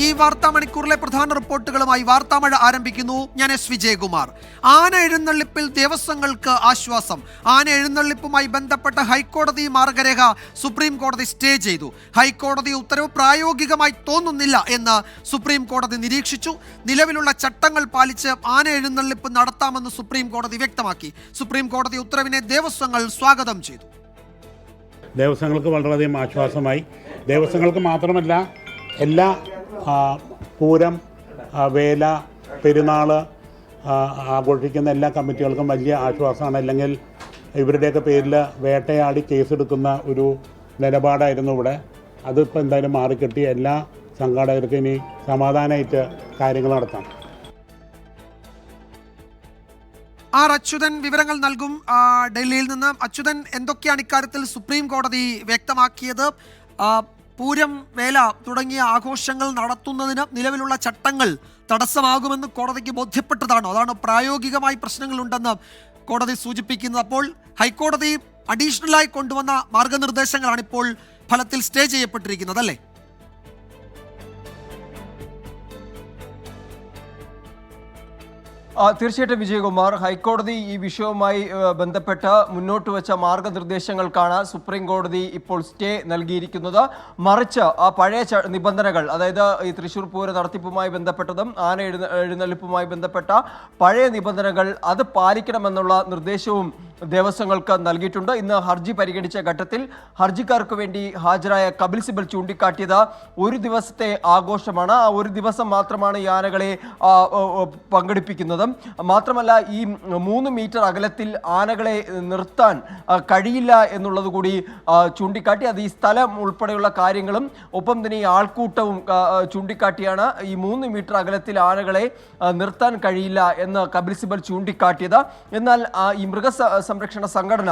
ഈ വാർത്താ മണിക്കൂറിലെ പ്രധാന റിപ്പോർട്ടുകളുമായി വാർത്താമഴ ആരംഭിക്കുന്നു. ഞാൻ എസ് വിജയകുമാർ. ആന എഴുന്നള്ളിപ്പിൽ ദേവസ്വങ്ങൾക്ക് ആശ്വാസം. ആന എഴുന്നള്ളിപ്പുമായി ബന്ധപ്പെട്ട ഹൈക്കോടതി മാർഗരേഖ സുപ്രീം കോടതി സ്റ്റേ ചെയ്തു. ഹൈക്കോടതി ഉത്തരവ് പ്രായോഗികമായി തോന്നുന്നില്ല എന്ന് സുപ്രീം കോടതി നിരീക്ഷിച്ചു. നിലവിലുള്ള ചട്ടങ്ങൾ പാലിച്ച് ആന എഴുന്നള്ളിപ്പ് നടത്താമെന്ന് സുപ്രീം കോടതി വ്യക്തമാക്കി. സുപ്രീം കോടതി ഉത്തരവിനെ ദേവസ്വങ്ങൾ സ്വാഗതം ചെയ്തു. ദേവസ്വങ്ങൾക്ക് വളരെയധികം ആശ്വാസമായി. ദേവസ്വങ്ങൾക്ക് മാത്രമല്ല, എല്ലാ പൂരം, വേല, പെരുന്നാൾ ആഘോഷിക്കുന്ന എല്ലാ കമ്മിറ്റികൾക്കും വലിയ ആശ്വാസമാണ്. അല്ലെങ്കിൽ ഇവരുടെയൊക്കെ പേരിൽ വേട്ടയാടി കേസെടുക്കുന്ന ഒരു നിലപാടായിരുന്നു ഇവിടെ. അതിപ്പോൾ എന്തായാലും മാറിക്കിട്ടി. എല്ലാ സംഘാടകർക്കും ഇനി സമാധാനമായിട്ട് കാര്യങ്ങൾ നടത്താം. ആർ അച്യുതൻ വിവരങ്ങൾ നൽകും ഡൽഹിയിൽ നിന്ന്. അച്യുതൻ, എന്തൊക്കെയാണ് ഇക്കാര്യത്തിൽ സുപ്രീം കോടതി വ്യക്തമാക്കിയത്? പൂരം, വേല തുടങ്ങിയ ആഘോഷങ്ങൾ നടത്തുന്നതിന് നിലവിലുള്ള ചട്ടങ്ങൾ തടസ്സമാകുമെന്ന് കോടതിക്ക് ബോധ്യപ്പെട്ടതാണോ? അതാണ് പ്രായോഗികമായി പ്രശ്നങ്ങളുണ്ടെന്ന് കോടതി സൂചിപ്പിക്കുന്നത്. അപ്പോൾ ഹൈക്കോടതി അഡീഷണലായി കൊണ്ടുവന്ന മാർഗനിർദ്ദേശങ്ങളാണ് ഇപ്പോൾ ഫലത്തിൽ സ്റ്റേ ചെയ്യപ്പെട്ടിരിക്കുന്നത്, അല്ലേ? തീർച്ചയായിട്ടും വിജയകുമാർ, ഹൈക്കോടതി ഈ വിഷയവുമായി ബന്ധപ്പെട്ട് മുന്നോട്ട് വെച്ച മാർഗനിർദ്ദേശങ്ങൾക്കാണ് സുപ്രീം കോടതി ഇപ്പോൾ സ്റ്റേ നൽകിയിരിക്കുന്നത്. മറിച്ച് ആ പഴയ നിബന്ധനകൾ, അതായത് ഈ തൃശ്ശൂർ പൂര നടത്തിപ്പുമായി ബന്ധപ്പെട്ടതും ആന എഴുന്നള്ളിപ്പുമായി ബന്ധപ്പെട്ട പഴയ നിബന്ധനകൾ അത് പാലിക്കണമെന്നുള്ള നിർദ്ദേശവും ദേവസ്വങ്ങൾക്ക് നൽകിയിട്ടുണ്ട്. ഇന്ന് ഹർജി പരിഗണിച്ച ഘട്ടത്തിൽ ഹർജിക്കാർക്ക് വേണ്ടി ഹാജരായ കപിൽ സിബൽ ചൂണ്ടിക്കാട്ടിയത് ഒരു ദിവസത്തെ ആഘോഷമാണ്. ആ ഒരു ദിവസം മാത്രമാണ് ഈ ആനകളെ പങ്കെടുപ്പിക്കുന്നത്. മാത്രമല്ല, ഈ 3 മീറ്റർ അകലത്തിൽ ആനകളെ നിർത്താൻ കഴിയില്ല എന്നുള്ളത് കൂടി ചൂണ്ടിക്കാട്ടി. അത് ഈ സ്ഥലം ഉൾപ്പെടെയുള്ള കാര്യങ്ങളും ഒപ്പം തന്നെ ഈ ആൾക്കൂട്ടവും ചൂണ്ടിക്കാട്ടിയാണ് ഈ 3 മീറ്റർ അകലത്തിൽ ആനകളെ നിർത്താൻ കഴിയില്ല എന്ന് കപിൽ സിബൽ ചൂണ്ടിക്കാട്ടിയത്. എന്നാൽ ഈ മൃഗസംരക്ഷണ സംഘടന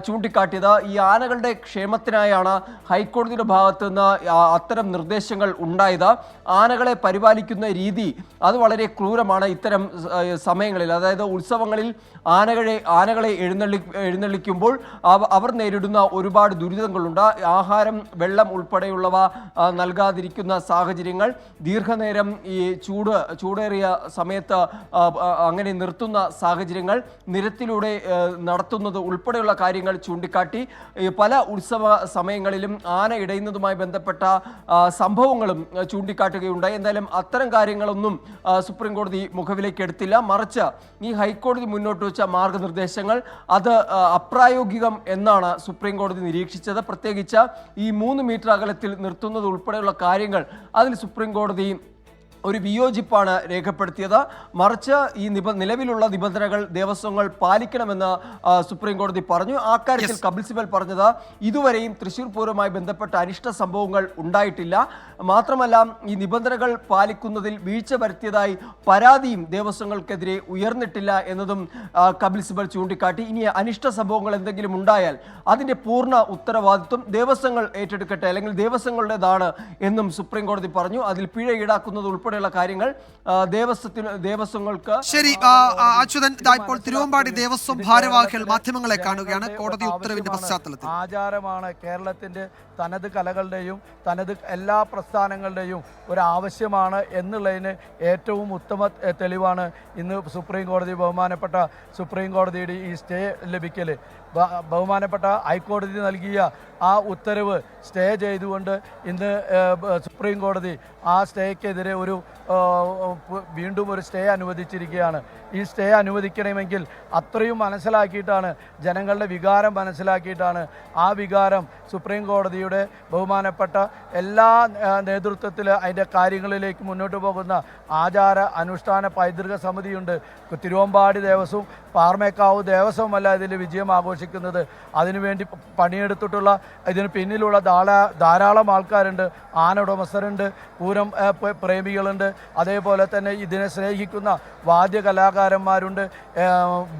ചൂണ്ടിക്കാട്ടിയത് ഈ ആനകളുടെ ക്ഷേമത്തിനായാണ് ഹൈക്കോടതിയുടെ ഭാഗത്ത് നിന്ന് അത്തരം നിർദ്ദേശങ്ങൾ ഉണ്ടായത്. ആനകളെ പരിപാലിക്കുന്ന രീതി അത് വളരെ ക്രൂരമാണ്. ഇത്തരം സമയങ്ങളിൽ, അതായത് ഉത്സവങ്ങളിൽ ആനകളെ എഴുന്നള്ളിക്കുമ്പോൾ അവർ നേരിടുന്ന ഒരുപാട് ദുരിതങ്ങളുണ്ട്. ആഹാരം, വെള്ളം ഉൾപ്പെടെയുള്ളവ നൽകാതിരിക്കുന്ന സാഹചര്യങ്ങൾ, ദീർഘനേരം ഈ ചൂടേറിയ സമയത്ത് അങ്ങനെ നിർത്തുന്ന സാഹചര്യങ്ങൾ, നിരത്തിലൂടെ നടത്തുന്നത് ഉൾപ്പെടെയുള്ള കാര്യങ്ങൾ ചൂണ്ടിക്കാട്ടി പല ഉത്സവ സമയങ്ങളിലും ആന ഇടയുന്നതുമായി ബന്ധപ്പെട്ട സംഭവങ്ങളും ചൂണ്ടിക്കാട്ടുകയുണ്ടായി. എന്തായാലും അത്തരം കാര്യങ്ങളൊന്നും സുപ്രീം കോടതി മുഖവിലേക്ക് എടുത്തില്ല. മറിച്ച് ഈ ഹൈക്കോടതി മുന്നോട്ട് വെച്ച മാർഗനിർദ്ദേശങ്ങൾ അത് അപ്രായോഗികം എന്നാണ് സുപ്രീം കോടതി നിരീക്ഷിച്ചത്. പ്രത്യേകിച്ച് ഈ 3 മീറ്റർ അകലത്തിൽ നിർത്തുന്നത് ഉൾപ്പെടെയുള്ള കാര്യങ്ങൾ അതിൽ സുപ്രീം കോടതി ഒരു വിയോജിപ്പാണ് രേഖപ്പെടുത്തിയത്. മറിച്ച് ഈ നിലവിലുള്ള നിബന്ധനകൾ ദേവസ്വങ്ങൾ പാലിക്കണമെന്ന് സുപ്രീം കോടതി പറഞ്ഞു. ആ കാര്യത്തിൽ കപിൽ സിബൽ പറഞ്ഞത് ഇതുവരെയും തൃശ്ശൂർ പൂരവുമായി ബന്ധപ്പെട്ട അനിഷ്ട സംഭവങ്ങൾ ഉണ്ടായിട്ടില്ല. മാത്രമല്ല, ഈ നിബന്ധനകൾ പാലിക്കുന്നതിൽ വീഴ്ച വരുത്തിയതായി പരാതിയും ദേവസ്വങ്ങൾക്കെതിരെ ഉയർന്നിട്ടില്ല എന്നതും കപിൽ സിബൽ ചൂണ്ടിക്കാട്ടി. ഇനി അനിഷ്ട സംഭവങ്ങൾ എന്തെങ്കിലും ഉണ്ടായാൽ അതിൻ്റെ പൂർണ്ണ ഉത്തരവാദിത്വം ദേവസ്വങ്ങൾ ഏറ്റെടുക്കട്ടെ, അല്ലെങ്കിൽ ദേവസ്വങ്ങളുടേതാണ് എന്നും സുപ്രീം കോടതി പറഞ്ഞു. അതിൽ പിഴ ഈടാക്കുന്നത് ഉൾപ്പെടെ കാര്യങ്ങൾ ദേവസ്വങ്ങൾക്ക്. ശരി അച്യുതൻ, ഇപ്പോൾ തിരുവമ്പാടി ദേവസ്വം ഭാരവാഹികൾ മാധ്യമങ്ങളെ കാണുകയാണ് കോടതി ഉത്തരവിന്റെ പശ്ചാത്തലത്തിൽ. ആചാരമാണ് കേരളത്തിന്റെ തനത് കലകളുടെയും തനത് എല്ലാ പ്രസ്ഥാനങ്ങളുടെയും ഒരു ആവശ്യമാണ് എന്നുള്ളതിന് ഏറ്റവും ഉത്തമ തെളിവാണ് ഇന്ന് ബഹുമാനപ്പെട്ട സുപ്രീം കോടതിയുടെ ഈ സ്റ്റേ ലഭിക്കൽ. ബഹുമാനപ്പെട്ട ഹൈക്കോടതി നൽകിയ ആ ഉത്തരവ് സ്റ്റേ ചെയ്തുകൊണ്ട് ഇന്ന് സുപ്രീം കോടതി ആ സ്റ്റേക്കെതിരെ വീണ്ടും ഒരു സ്റ്റേ അനുവദിച്ചിരിക്കുകയാണ്. ഈ സ്റ്റേ അനുവദിക്കണമെങ്കിൽ അത്രയും മനസ്സിലാക്കിയിട്ടാണ്, ജനങ്ങളുടെ വികാരം മനസ്സിലാക്കിയിട്ടാണ് ആ വികാരം സുപ്രീം കോടതിയുടെ ബഹുമാനപ്പെട്ട എല്ലാ നേതൃത്വത്തിൽ അതിൻ്റെ കാര്യങ്ങളിലേക്ക് മുന്നോട്ട് പോകുന്ന ആചാര അനുഷ്ഠാന പൈതൃക സമിതിയുണ്ട്. തിരുവമ്പാടി ദേവസ്വം, പാറമേക്കാവ് ദേവസ്വമല്ല ഇതിൽ വിജയം ആഘോഷിക്കുന്നത്. അതിനുവേണ്ടി പണിയെടുത്തിട്ടുള്ള, ഇതിന് പിന്നിലുള്ള ധാരാളം ആൾക്കാരുണ്ട്. ആന ഉടമസ്ഥരുണ്ട്, പൂരം പ്രേമികളുണ്ട്, അതേപോലെ തന്നെ ഇതിനെ സ്നേഹിക്കുന്ന വാദ്യ കലാകാരന്മാരുണ്ട്.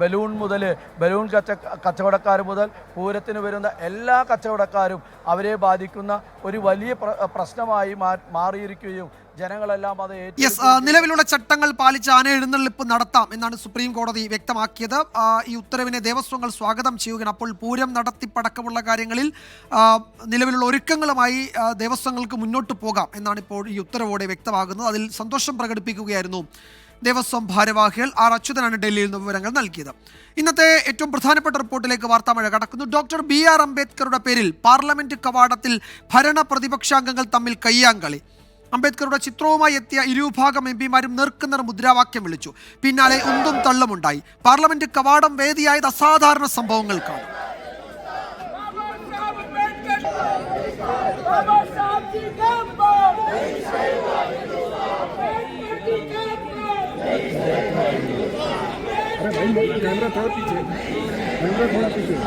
ബലൂൺ കച്ചവടക്കാർ മുതൽ പൂരത്തിന് വരുന്ന എല്ലാ കച്ചവടക്കാരും അവരെ ബാധിക്കുന്ന ഒരു വലിയ പ്രശ്നമായി മാറിയിരിക്കുകയും ജനങ്ങളെല്ലാം അത് നിലവിലുള്ള ചട്ടങ്ങൾ പാലിച്ച് ആന എഴുന്നള്ളിപ്പ് നടത്താം എന്നാണ് സുപ്രീം കോടതി വ്യക്തമാക്കിയത്. ഈ ഉത്തരവിനെ ദേവസ്വങ്ങൾ സ്വാഗതം ചെയ്യുകയാണ്. അപ്പോൾ പൂരം നടത്തിപ്പടക്കമുള്ള കാര്യങ്ങളിൽ നിലവിലുള്ള ഒരുക്കങ്ങളുമായി ദേവസ്വങ്ങൾക്ക് മുന്നോട്ട് പോകാം എന്നാണ് ഇപ്പോൾ ഈ ഉത്തരവോടെ വ്യക്തമാകുന്നത്. അതിൽ സന്തോഷം പ്രകടിപ്പിക്കുകയായിരുന്നു ദേവസ്വം ഭാരവാഹികൾ. ആർ അച്യുതനാണ് ഡൽഹിയിൽ നിന്ന് വിവരങ്ങൾ നൽകിയത്. ഇന്നത്തെ ഏറ്റവും പ്രധാനപ്പെട്ട റിപ്പോർട്ടിലേക്ക് വാർത്താമഴ കടക്കുന്നു. ഡോക്ടർ BR അംബേദ്കറുടെ പേരിൽ പാർലമെന്റ് കവാടത്തിൽ ഭരണ പ്രതിപക്ഷാംഗങ്ങൾ തമ്മിൽ കയ്യാങ്കളി. അംബേദ്കറുടെ ചിത്രവുമായി എത്തിയ ഇരുവിഭാഗം എംപിമാരും നേർക്കുനേർ മുദ്രാവാക്യം വിളിച്ചു. പിന്നാലെ ഉന്തും തള്ളുമുണ്ടായി. പാർലമെന്റ് കവാടം വേദിയായത് അസാധാരണ സംഭവങ്ങൾക്കാണ്. कैमरा थोड़ा पीछे, कैमरा थोड़ा पीछे।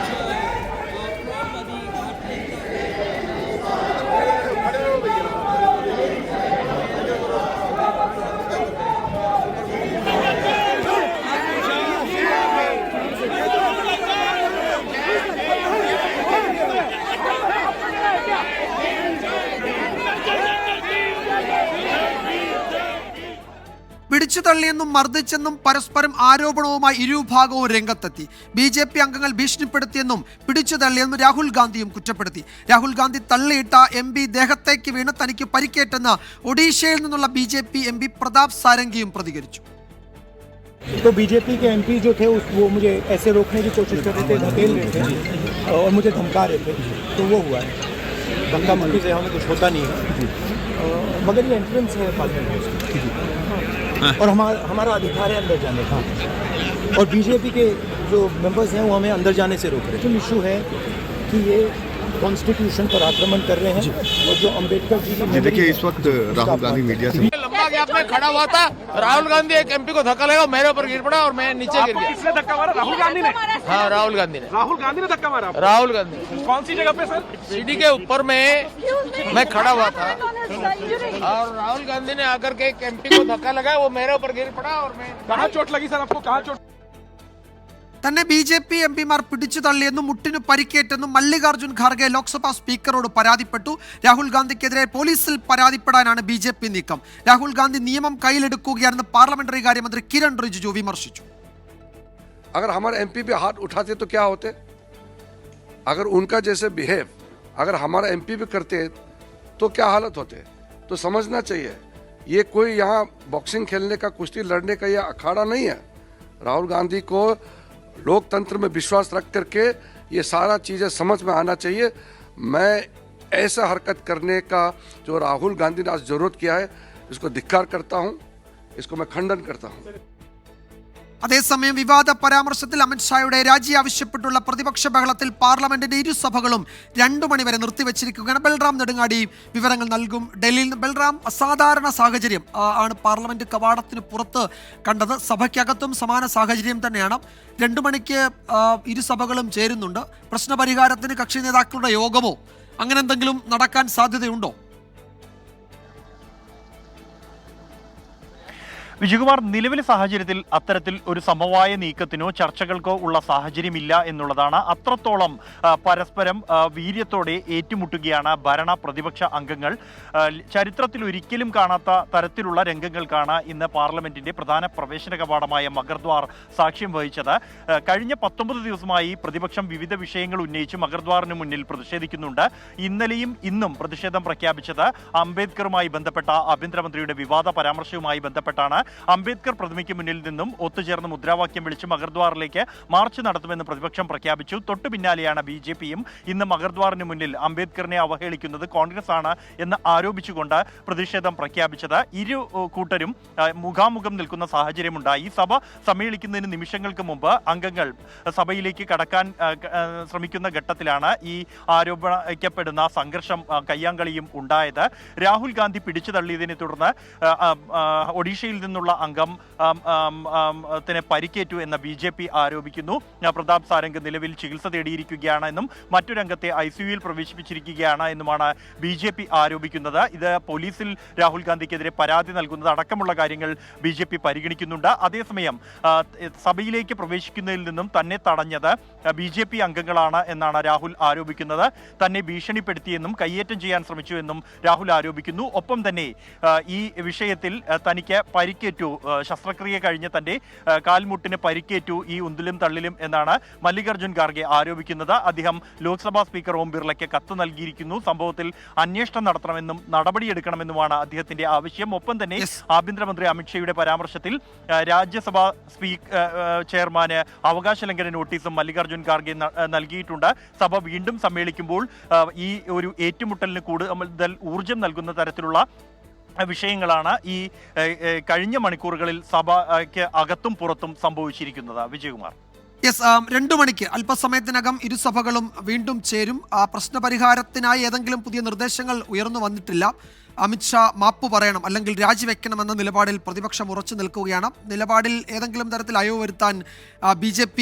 പിടിച്ചു തള്ളിയെന്നും മർദ്ദിച്ചെന്നും പരസ്പരം ആരോപണവുമായി ഇരുവിഭാഗവും രംഗത്തെത്തി. BJP അംഗങ്ങൾ ഭീഷണിപ്പെടുത്തിയെന്നും പിടിച്ചു തള്ളിയെന്നും രാഹുൽ ഗാന്ധിയും കുറ്റപ്പെടുത്തി. രാഹുൽ ഗാന്ധി തള്ളിയിട്ട MP ദേഹത്തേക്ക് വീണ് തനിക്ക് പരിക്കേറ്റെന്ന് ഒഡീഷയിൽ നിന്നുള്ള BJP MP പ്രതാപ് സാരംഗിയും പ്രതികരിച്ചു. तो BJP के MP जो थे वो मुझे ऐसे रोकने की कोशिश कर रहे थे, धकेल रहे थे और मुझे धमका रहे थे, तो वो हुआ है। धमका मुक्की से हमें कुछ होता नहीं है, मगर ये एंट्रेंस है पार्लियामेंट और हमारा अधिकार है अंदर जाने का। और BJP के जो मेंबर्स हैं वो हमें अंदर जाने से रोक रहे हैं। जो इशू है कि ये कॉन्स्टिट्यूशन पर आक्रमण कर रहे हैं और जो अम्बेडकर जी की देखिए इस वक्त राहुल गांधी मीडिया से लंबा गैप में खड़ा हुआ था। राहुल गांधी एक MP को धक्का लगा, मेरे ऊपर गिर पड़ा और मैं नीचे गिर गया। किसने धक्का मारा? राहुल गांधी ने? हाँ, राहुल गांधी ने। राहुल गांधी ने धक्का मारा? राहुल गांधी। कौन सी जगह पे सर? सीढ़ी के ऊपर में मैं खड़ा हुआ था और राहुल गांधी ने आकर के एक MP को धक्का लगाया, वो मेरे ऊपर गिर पड़ा और मैं। कहाँ चोट लगी सर आपको? कहाँ चोट? തന്നെ BJP MPമാർ പിടിച്ചു തള്ളിയെന്നും മുട്ടിന് പരിക്കേറ്റെന്നും മല്ലികാർജ്ജുൻ ഖാർഗെ ലോക്സഭാ സ്പീക്കറോട് പരാതിപ്പെട്ടു. രാഹുൽ ഗാന്ധിക്കെതിരെ പോലീസിൽ പരാതിപ്പെടാനാണ് BJP നീക്കം. രാഹുൽ ഗാന്ധി നിയമം കയ്യിലെടുക്കുകയാണെന്ന് പാർലമെന്ററി കാര്യമന്ത്രി കിരൺ റിജിജു വിമർശിച്ചു. अगर हमारे MP पे हाथ उठाते तो क्या होते? अगर उनका जैसे बिहेव अगर हमारा MP पे करते तो क्या हालत होते? तो समझना चाहिए ये कोई यहाँ बॉक्सिंग खेलने का, कुश्ती लड़ने का यह अखाड़ा नहीं है। राहुल गांधी को लोकतंत्र में विश्वास रख करके ये सारा चीज़ें समझ में आना चाहिए। मैं ऐसा हरकत करने का जो राहुल गांधी ने आज जरूरत किया है इसको धिक्कार करता हूँ, इसको मैं खंडन करता हूँ। അതേസമയം വിവാദ പരാമർശത്തിൽ അമിത്ഷായുടെ രാജി ആവശ്യപ്പെട്ടുള്ള പ്രതിപക്ഷ ബഹളത്തിൽ പാർലമെന്റിന്റെ ഇരുസഭകളും 2 മണിവരെ നിർത്തിവെച്ചിരിക്കുകയാണ്. ബൽറാം നെടുങ്ങാടി വിവരങ്ങൾ നൽകും ഡൽഹിയിൽ നിന്ന്. ബൽറാം, അസാധാരണ സാഹചര്യം ആണ് പാർലമെന്റ് കവാടത്തിന് പുറത്ത് കണ്ടത്. സഭയ്ക്കകത്തും സമാന സാഹചര്യം തന്നെയാണ്. 2 മണിക്ക് ഇരുസഭകളും ചേരുന്നുണ്ട്. പ്രശ്നപരിഹാരത്തിന് കക്ഷി നേതാക്കളുടെ യോഗമോ അങ്ങനെ എന്തെങ്കിലും നടക്കാൻ സാധ്യതയുണ്ടോ? വിജയകുമാർ, നിലവിലെ സാഹചര്യത്തിൽ അത്തരത്തിൽ ഒരു സമവായ നീക്കത്തിനോ ചർച്ചകൾക്കോ ഉള്ള സാഹചര്യമില്ല എന്നുള്ളതാണ്. അത്രത്തോളം പരസ്പരം വീര്യത്തോടെ ഏറ്റുമുട്ടുകയാണ് ഭരണ പ്രതിപക്ഷ അംഗങ്ങൾ. ചരിത്രത്തിൽ ഒരിക്കലും കാണാത്ത തരത്തിലുള്ള രംഗങ്ങൾക്കാണ് ഇന്ന് പാർലമെന്റിന്റെ പ്രധാന പ്രവേശന കവാടമായ മഗർദ്വാർ സാക്ഷ്യം വഹിച്ചത്. കഴിഞ്ഞ 19 ദിവസമായി പ്രതിപക്ഷം വിവിധ വിഷയങ്ങൾ ഉന്നയിച്ച് മഗർദ്വാറിന് മുന്നിൽ പ്രതിഷേധിക്കുന്നുണ്ട്. ഇന്നലെയും ഇന്നും പ്രതിഷേധം പ്രഖ്യാപിച്ചത് അംബേദ്കറുമായി ബന്ധപ്പെട്ട ആഭ്യന്തരമന്ത്രിയുടെ വിവാദ പരാമർശവുമായി ബന്ധപ്പെട്ടാണ്. അംബേദ്കർ പ്രതിമയ്ക്ക് മുന്നിൽ നിന്നും ഒത്തുചേർന്ന് മുദ്രാവാക്യം വിളിച്ച് മഗർദ്വാറിലേക്ക് മാർച്ച് നടത്തുമെന്ന് പ്രതിപക്ഷം പ്രഖ്യാപിച്ചു. തൊട്ടു പിന്നാലെയാണ് BJPയും ഇന്ന് മഗർദ്വാറിന് മുന്നിൽ അംബേദ്കറിനെ അവഹേളിക്കുന്നത് കോൺഗ്രസ് ആണ് എന്ന് ആരോപിച്ചുകൊണ്ട് പ്രതിഷേധം പ്രഖ്യാപിച്ചത്. ഇരു കൂട്ടരും മുഖാമുഖം നിൽക്കുന്ന സാഹചര്യമുണ്ടായി. സഭ സമ്മേളിക്കുന്നതിന് നിമിഷങ്ങൾക്ക് മുമ്പ് അംഗങ്ങൾ സഭയിലേക്ക് കടക്കാൻ ശ്രമിക്കുന്ന ഘട്ടത്തിലാണ് ഈ ആരോപിക്കപ്പെടുന്ന സംഘർഷം, കയ്യാങ്കളിയും ഉണ്ടായത്. രാഹുൽ ഗാന്ധി പിടിച്ചു തള്ളിയതിനെ തുടർന്ന് ഒഡീഷയിൽ നിന്നും നിന്നുള്ള അംഗം ത്തിന് പരിക്കേറ്റു എന്ന BJP ആരോപിക്കുന്നു. പ്രതാപ് സാരംഗ് നിലവിൽ ചികിത്സ തേടിയിരിക്കുകയാണ് എന്നും മറ്റൊരംഗത്തെ ICUയിൽ പ്രവേശിപ്പിച്ചിരിക്കുകയാണ് എന്നുമാണ് BJP ആരോപിക്കുന്നത്. ഇത് പോലീസിൽ രാഹുൽ ഗാന്ധിക്കെതിരെ പരാതി നൽകുന്നത് അടക്കമുള്ള കാര്യങ്ങൾ BJP പരിഗണിക്കുന്നുണ്ട്. അതേസമയം സഭയിലേക്ക് പ്രവേശിക്കുന്നതിൽ നിന്നും തന്നെ തടഞ്ഞത് BJP അംഗങ്ങളാണ് എന്നാണ് രാഹുൽ ആരോപിക്കുന്നത്. തന്നെ ഭീഷണിപ്പെടുത്തിയെന്നും കയ്യേറ്റം ചെയ്യാൻ ശ്രമിച്ചുവെന്നും രാഹുൽ ആരോപിക്കുന്നു. ഒപ്പം തന്നെ ഈ വിഷയത്തിൽ തനിക്ക് പരിക്കേറ്റു, ശസ്ത്രക്രിയ കഴിഞ്ഞ് തന്റെ കാൽമുട്ടിന് പരിക്കേറ്റു ഈ ഉന്തിലും തള്ളിലും എന്നാണ് മല്ലികാർജ്ജുൻ ഖാർഗെ ആരോപിക്കുന്നത്. അദ്ദേഹം ലോക്സഭാ സ്പീക്കർ ഓം ബിർളയ്ക്ക് കത്ത് നൽകിയിരിക്കുന്നു. സംഭവത്തിൽ അന്വേഷണം നടത്തണമെന്നും നടപടിയെടുക്കണമെന്നുമാണ് അദ്ദേഹത്തിന്റെ ആവശ്യം. ഒപ്പം തന്നെ ആഭ്യന്തരമന്ത്രി അമിത്ഷായുടെ പരാമർശത്തിൽ രാജ്യസഭാ ചെയർമാന് അവകാശ ലംഘന നോട്ടീസും മല്ലികാർജ്ജുൻ ഖാർഗെ നൽകിയിട്ടുണ്ട്. സഭ വീണ്ടും സമ്മേളിക്കുമ്പോൾ ഈ ഒരു ഏറ്റുമുട്ടലിന് കൂടുതൽ ഊർജം നൽകുന്ന തരത്തിലുള്ള വിഷയങ്ങളാണ് ഈ കഴിഞ്ഞ മണിക്കൂറുകളിൽ സഭയ്ക്ക് അകത്തും പുറത്തും സംഭവിച്ചിരിക്കുന്നത്. വിജയകുമാർ. 2 മണിക്ക് അല്പസമയത്തിനകം ഇരുസഭകളും വീണ്ടും ചേരും. പ്രശ്നപരിഹാരത്തിനായി ഏതെങ്കിലും പുതിയ നിർദ്ദേശങ്ങൾ ഉയർന്നു വന്നിട്ടില്ല. അമിത്ഷാ മാപ്പ് പറയണം അല്ലെങ്കിൽ രാജിവെക്കണമെന്ന നിലപാടിൽ പ്രതിപക്ഷം ഉറച്ചു നിൽക്കുകയാണ്. നിലപാടിൽ ഏതെങ്കിലും തരത്തിൽ അയവ് വരുത്താൻ BJP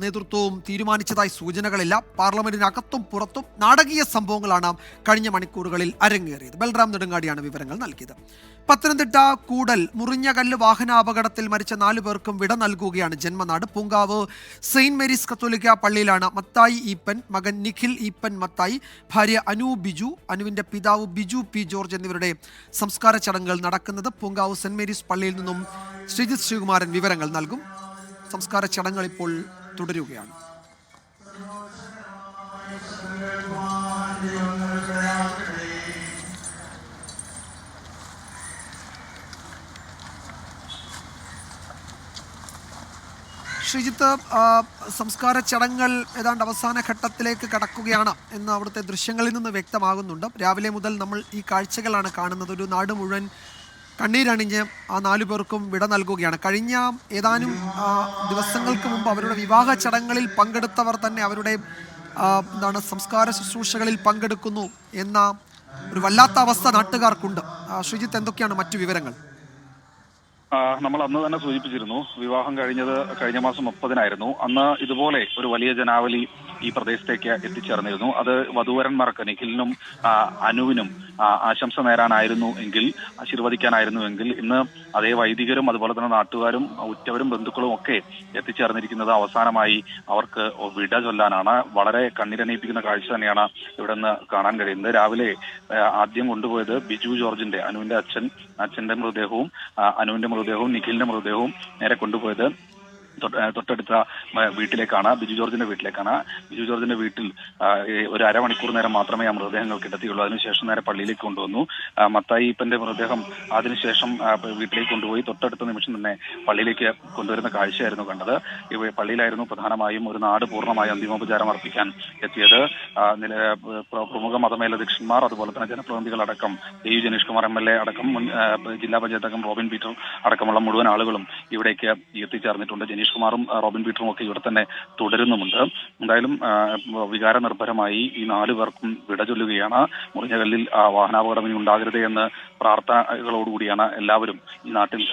നേതൃത്വവും തീരുമാനിച്ചതായി സൂചനകളില്ല. പാർലമെന്റിനകത്തും പുറത്തും നാടകീയ സംഭവങ്ങളാണ് കഴിഞ്ഞ മണിക്കൂറുകളിൽ അരങ്ങേറിയത്. ബൽറാം നെടുങ്ങാടിയാണ് വിവരങ്ങൾ നൽകിയത്. പത്തനംതിട്ട കൂടൽ മുറിഞ്ഞകല്ല് വാഹനാപകടത്തിൽ മരിച്ച 4 പേർക്കും വിട നൽകുകയാണ് ജന്മനാട്. പൂങ്കാവ് സെയിന്റ് മേരീസ് കത്തോലിക്ക പള്ളിയിലാണ് മത്തായി ഈപ്പൻ, മകൻ നിഖിൽ ഈപ്പൻ മത്തായി, ഭാര്യ അനു ബിജു, അനുവിന്റെ പിതാവ് ബിജു പി ജോർജ് എന്നിവരുടെ സംസ്കാര ചടങ്ങുകൾ നടക്കുന്നത്. പൂങ്കാവ് സെന്റ് മേരീസ് പള്ളിയിൽ നിന്നും ശ്രീജിത്ത് ശ്രീകുമാരൻ വിവരങ്ങൾ നൽകും. സംസ്കാര ചടങ്ങുകൾ ഇപ്പോൾ തുടരുകയാണ്. ശ്രീജിത്ത്, സംസ്കാര ചടങ്ങുകൾ ഏതാണ്ട് അവസാന ഘട്ടത്തിലേക്ക് കടക്കുകയാണ് എന്ന് അവിടുത്തെ ദൃശ്യങ്ങളിൽ നിന്ന് വ്യക്തമാകുന്നുണ്ട്. രാവിലെ മുതൽ നമ്മൾ ഈ കാഴ്ചകളാണ് കാണുന്നത്. ഒരു നാട് മുഴുവൻ കണ്ണീരണിഞ്ഞ് ആ 4 പേർക്കും വിട നൽകുകയാണ്. കഴിഞ്ഞ ഏതാനും ദിവസങ്ങൾക്ക് മുമ്പ് അവരുടെ വിവാഹ ചടങ്ങുകളിൽ പങ്കെടുത്തവർ തന്നെ അവരുടെ സംസ്കാര ശുശ്രൂഷകളിൽ പങ്കെടുക്കുന്നു എന്ന ഒരു വല്ലാത്ത അവസ്ഥ നാട്ടുകാർക്കുണ്ട്. ശ്രീജിത്ത്, എന്തൊക്കെയാണ് മറ്റു വിവരങ്ങൾ? നമ്മൾ അന്ന് തന്നെ സൂചിപ്പിച്ചിരുന്നു, വിവാഹം കഴിഞ്ഞ മാസം 30-നായിരുന്നു. അന്ന് ഇതുപോലെ ഒരു വലിയ ജനാവലി ഈ പ്രദേശത്തേക്ക് എത്തിച്ചേർന്നിരുന്നു. അത് വധൂവരന്മാർക്ക് നിഖിലിനും അനുവിനും ആശംസ നേരാനായിരുന്നു എങ്കിൽ, ആശീർവദിക്കാനായിരുന്നു എങ്കിൽ, ഇന്ന് അതേ വൈദികരും അതുപോലെ തന്നെ നാട്ടുകാരും ഉറ്റവരും ബന്ധുക്കളും ഒക്കെ എത്തിച്ചേർന്നിരിക്കുന്നത് അവസാനമായി അവർക്ക് വിട ചൊല്ലാനാണ്. വളരെ കണ്ണീരണിയിപ്പിക്കുന്ന കാഴ്ച തന്നെയാണ് ഇവിടെ നിന്ന് കാണാൻ കഴിയുന്നത്. രാവിലെ ആദ്യം കൊണ്ടുപോയത് ബിജു ജോർജിന്റെ, അനുവിന്റെ അച്ഛന്റെ മൃതദേഹവും അനുവിന്റെ മൃതദേഹവും നിഖിലിന്റെ മൃതദേഹവും നേരെ കൊണ്ടുപോയത് തൊട്ടടുത്ത വീട്ടിലേക്കാണ്, ബിജു ജോർജിന്റെ വീട്ടിലേക്കാണ്. ബിജു ജോർജിന്റെ വീട്ടിൽ ഒരു അരമണിക്കൂർ നേരം മാത്രമേ ആ മൃതദേഹങ്ങൾ കിടത്തിയുള്ളൂ. അതിനുശേഷം നേരെ പള്ളിയിലേക്ക് കൊണ്ടുവന്നു. മത്തായി ഈപ്പന്റെ മൃതദേഹം അതിനുശേഷം വീട്ടിലേക്ക് കൊണ്ടുപോയി തൊട്ടടുത്ത നിമിഷം തന്നെ പള്ളിയിലേക്ക് കൊണ്ടുവരുന്ന കാഴ്ചയായിരുന്നു കണ്ടത്. പള്ളിയിലായിരുന്നു പ്രധാനമായും ഒരു നാട് പൂർണ്ണമായി അന്തിമോപചാരം അർപ്പിക്കാൻ എത്തിയത്. പ്രമുഖ മതമേലധ്യക്ഷന്മാർ, അതുപോലെ തന്നെ ജനപ്രതിനിധികളടക്കം, AU ജനീഷ് കുമാർ MLA അടക്കം, ജില്ലാ പഞ്ചായത്ത് അംഗം റോബിൻ പീറ്റർ അടക്കമുള്ള മുഴുവൻ ആളുകളും ഇവിടേക്ക് എത്തിച്ചേർന്നിട്ടുണ്ട്. ജനീഷ് കുമാറും റോബിൻ പീറ്ററും ഒക്കെ ഇവിടെ തന്നെ തുടരുന്നുമുണ്ട്. എന്തായാലും വികാര നിർഭരമായി ഈ 4 പേർക്കും വിട ചൊല്ലുകയാണ്. മുറിഞ്ഞകല്ലിൽ വാഹനാപകടം ഇനി ഉണ്ടാകരുതേ എന്ന് പ്രാർത്ഥനകളോടുകൂടിയാണ് എല്ലാവരും ഈ നാട്ടിൽ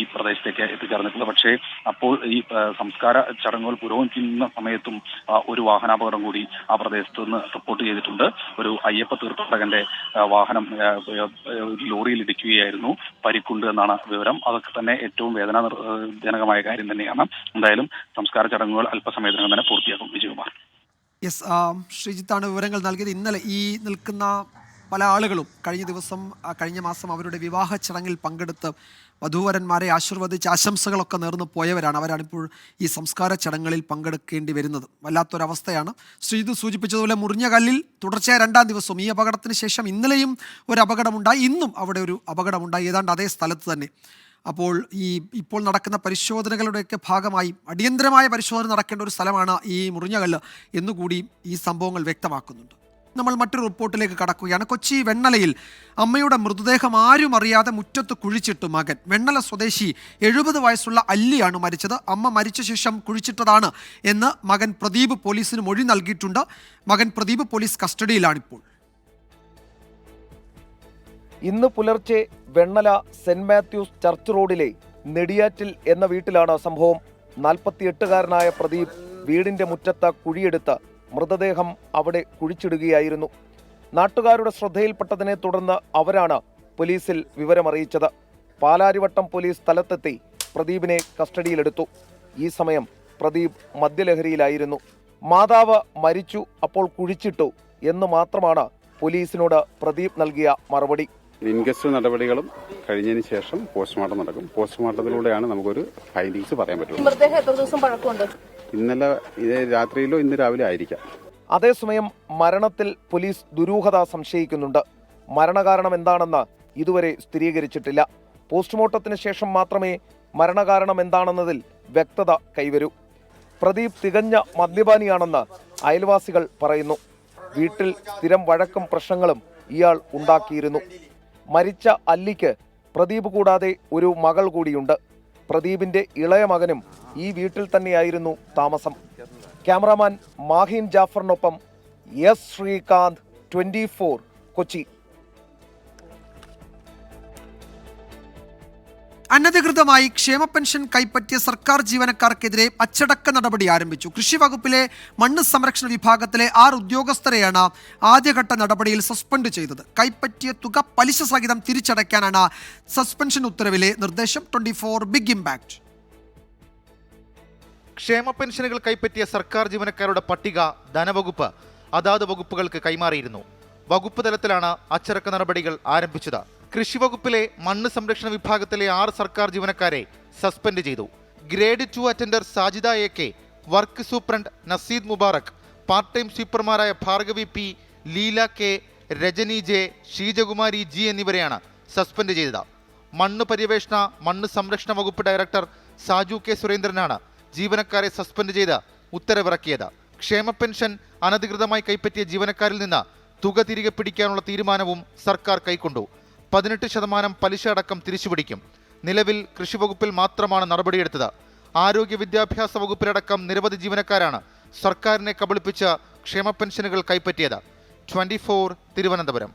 ഈ പ്രദേശത്തേക്ക് എത്തിച്ചേർന്നിട്ടുള്ളത്. പക്ഷേ അപ്പോൾ ഈ സംസ്കാര ചടങ്ങുകൾ പുരോഗമിക്കുന്ന സമയത്തും ഒരു വാഹനാപകടം കൂടി ആ പ്രദേശത്ത് നിന്ന് റിപ്പോർട്ട് ചെയ്തിട്ടുണ്ട്. ഒരു അയ്യപ്പ തീർത്ഥാടകന്റെ വാഹനം ലോറിയിൽ ഇടിക്കുകയായിരുന്നു. പരിക്കുണ്ട് എന്നാണ് വിവരം. അതൊക്കെ തന്നെ ഏറ്റവും വേദനാജനകമായ കാര്യം തന്നെയാണ്. എന്തായാലും സംസ്കാര ചടങ്ങുകൾ അല്പസമയത്തിനകം തന്നെ പൂർത്തിയാക്കും. വിജയകുമാർ. ശ്രീജിത്താണ് വിവരങ്ങൾ നൽകിയത്. ഇന്നലെ ഈ നിൽക്കുന്ന പല ആളുകളും കഴിഞ്ഞ മാസം അവരുടെ വിവാഹ ചടങ്ങിൽ പങ്കെടുത്ത് വധൂവരന്മാരെ ആശീർവദിച്ച് ആശംസകളൊക്കെ നേർന്നു പോയവരാണ്. അവരാണിപ്പോൾ ഈ സംസ്കാര ചടങ്ങുകളിൽ പങ്കെടുക്കേണ്ടി വരുന്നത്. വല്ലാത്തൊരവസ്ഥയാണ്. ശ്രീജിത്ത് സൂചിപ്പിച്ചതുപോലെ മുറിഞ്ഞകല്ലിൽ തുടർച്ചയായ 2ാം ദിവസവും ഈ അപകടത്തിന് ശേഷം ഇന്നലെയും ഒരു അപകടമുണ്ടായി. ഇന്നും അവിടെ ഒരു അപകടമുണ്ടായി, ഏതാണ്ട് അതേ സ്ഥലത്ത് തന്നെ. അപ്പോൾ ഇപ്പോൾ നടക്കുന്ന പരിശോധനകളുടെയൊക്കെ ഭാഗമായി അടിയന്തരമായ പരിശോധന നടക്കേണ്ട ഒരു സ്ഥലമാണ് ഈ മുറിഞ്ഞകല്ല് എന്നുകൂടി ഈ സംഭവങ്ങൾ വ്യക്തമാക്കുന്നുണ്ട്. നമ്മൾ മറ്റൊരു റിപ്പോർട്ടിലേക്ക് കടക്കുകയാണ്. കൊച്ചി വെണ്ണലയിൽ അമ്മയുടെ മൃതദേഹം ആരും അറിയാതെ മുറ്റത്ത് കുഴിച്ചിട്ടു മകൻ. വെണ്ണല സ്വദേശി 70 വയസ്സുള്ള അല്ലിയാണ് മരിച്ചത്. അമ്മ മരിച്ച ശേഷം കുഴിച്ചിട്ടതാണ് എന്ന് മകൻ പ്രദീപ് പോലീസിന് മൊഴി നൽകിയിട്ടുണ്ട്. മകൻ പ്രദീപ് പോലീസ് കസ്റ്റഡിയിലാണിപ്പോൾ. ഇന്ന് പുലർച്ചെ വെണ്ണല സെന്റ് മാത്യൂസ് ചർച്ച് റോഡിലെ നെടിയാറ്റിൽ എന്ന വീട്ടിലാണ് സംഭവം. 48-കാരനായ പ്രദീപ് വീടിന്റെ മുറ്റത്ത് കുഴിയെടുത്ത് മൃതദേഹം അവിടെ കുഴിച്ചിടുകയായിരുന്നു. നാട്ടുകാരുടെ ശ്രദ്ധയിൽപ്പെട്ടതിനെ തുടർന്ന് അവരാണ് പോലീസിൽ വിവരമറിയിച്ചത്. പാലാരിവട്ടം പോലീസ് സ്ഥലത്തെത്തി പ്രദീപിനെ കസ്റ്റഡിയിലെടുത്തു. ഈ സമയം പ്രദീപ് മദ്യലഹരിയിലായിരുന്നു. മാതാവ് മരിച്ചു, അപ്പോൾ കുഴിച്ചിട്ടു എന്ന് മാത്രമാണ് പോലീസിനോട് പ്രദീപ് നൽകിയ മറുപടി. ഇൻക്വസ്റ്റ് നടപടികളും കഴിഞ്ഞതിന് ശേഷം പോസ്റ്റ്മോർട്ടം നടക്കും. പോസ്റ്റ്മോർട്ടത്തിലൂടെയാണ് നമുക്കൊരു ഫൈൻഡിങ്സ് പറയാൻ പറ്റുള്ളൂ. മൃതദേഹം എത്ര ദിവസം പഴക്കമുണ്ട്? ഇന്നലെ രാത്രിയിലോ ഇന്ന് രാവിലെ ആയിരിക്കാം. അതേസമയം മരണത്തിൽ പോലീസ് ദുരൂഹത സംശയിക്കുന്നുണ്ട്. മരണകാരണം എന്താണെന്ന് ഇതുവരെ സ്ഥിരീകരിച്ചിട്ടില്ല. പോസ്റ്റ്മോർട്ടത്തിന് ശേഷം മാത്രമേ മരണകാരണം എന്താണെന്നതിൽ വ്യക്തത കൈവരൂ. പ്രദീപ് തികഞ്ഞ മദ്യപാനിയാണെന്ന് അയൽവാസികൾ പറയുന്നു. വീട്ടിൽ സ്ഥിരം വഴക്കും പ്രശ്നങ്ങളും ഇയാൾ ഉണ്ടാക്കിയിരുന്നു. മരിച്ച അല്ലിക്ക് പ്രദീപ് കൂടാതെ ഒരു മകൾ കൂടിയുണ്ട്. പ്രദീപിന്റെ ഇളയ മകനും ഈ വീട്ടിൽ തന്നെയായിരുന്നു താമസം. ക്യാമറാമാൻ മാഹിൻ ജാഫറിനൊപ്പം എസ് ശ്രീകാന്ത്, 24 കൊച്ചി. അനധികൃതമായി ക്ഷേമ പെൻഷൻ കൈപ്പറ്റിയ സർക്കാർ ജീവനക്കാർക്കെതിരെ അച്ചടക്ക നടപടി ആരംഭിച്ചു. കൃഷി വകുപ്പിലെ മണ്ണ് സംരക്ഷണ വിഭാഗത്തിലെ 6 ഉദ്യോഗസ്ഥരെയാണ് ആദ്യഘട്ട നടപടിയിൽ സസ്പെൻഡ് ചെയ്തത്. കൈപ്പറ്റിയ തുക പലിശ സഹിതം തിരിച്ചടയ്ക്കാനാണ് സസ്പെൻഷൻ ഉത്തരവിലെ നിർദ്ദേശം. 24 ബിഗ് ഇമ്പാക്ട്. ക്ഷേമ പെൻഷനുകൾ കൈപ്പറ്റിയ സർക്കാർ ജീവനക്കാരുടെ പട്ടിക ധനവകുപ്പ് അതാത് വകുപ്പുകൾക്ക് കൈമാറിയിരുന്നു. വകുപ്പ് തലത്തിലാണ് അച്ചടക്ക നടപടികൾ ആരംഭിച്ചത്. കൃഷി വകുപ്പിലെ മണ്ണ് സംരക്ഷണ വിഭാഗത്തിലെ 6 സർക്കാർ ജീവനക്കാരെ സസ്പെൻഡ് ചെയ്തു. Grade 2 attender Sajida AK, work superintendent Naseed Mubarak, part time സ്വീപ്പർമാരായ Bhargavi P, Leela K, Rajani J, Sheejakumari G എന്നിവരെയാണ് സസ്പെൻഡ് ചെയ്തത്. മണ്ണ് പര്യവേഷണ മണ്ണ് സംരക്ഷണ വകുപ്പ് ഡയറക്ടർ സാജു K സുരേന്ദ്രനാണ് ജീവനക്കാരെ സസ്പെൻഡ് ചെയ്ത് ഉത്തരവിറക്കിയത്. ക്ഷേമ പെൻഷൻ അനധികൃതമായി കൈപ്പറ്റിയ ജീവനക്കാരിൽ നിന്ന് തുക തിരികെ പിടിക്കാനുള്ള തീരുമാനവും സർക്കാർ കൈക്കൊണ്ടു. 18% പലിശ അടക്കം തിരിച്ചുപിടിക്കും. നിലവിൽ കൃഷി വകുപ്പിൽ മാത്രമാണ് നടപടിയെടുത്തത്. ആരോഗ്യ വിദ്യാഭ്യാസ വകുപ്പിലടക്കം നിരവധി ജീവനക്കാരാണ് സർക്കാരിനെ കബളിപ്പിച്ച് ക്ഷേമ പെൻഷനുകൾ കൈപ്പറ്റിയത്. 24 തിരുവനന്തപുരം.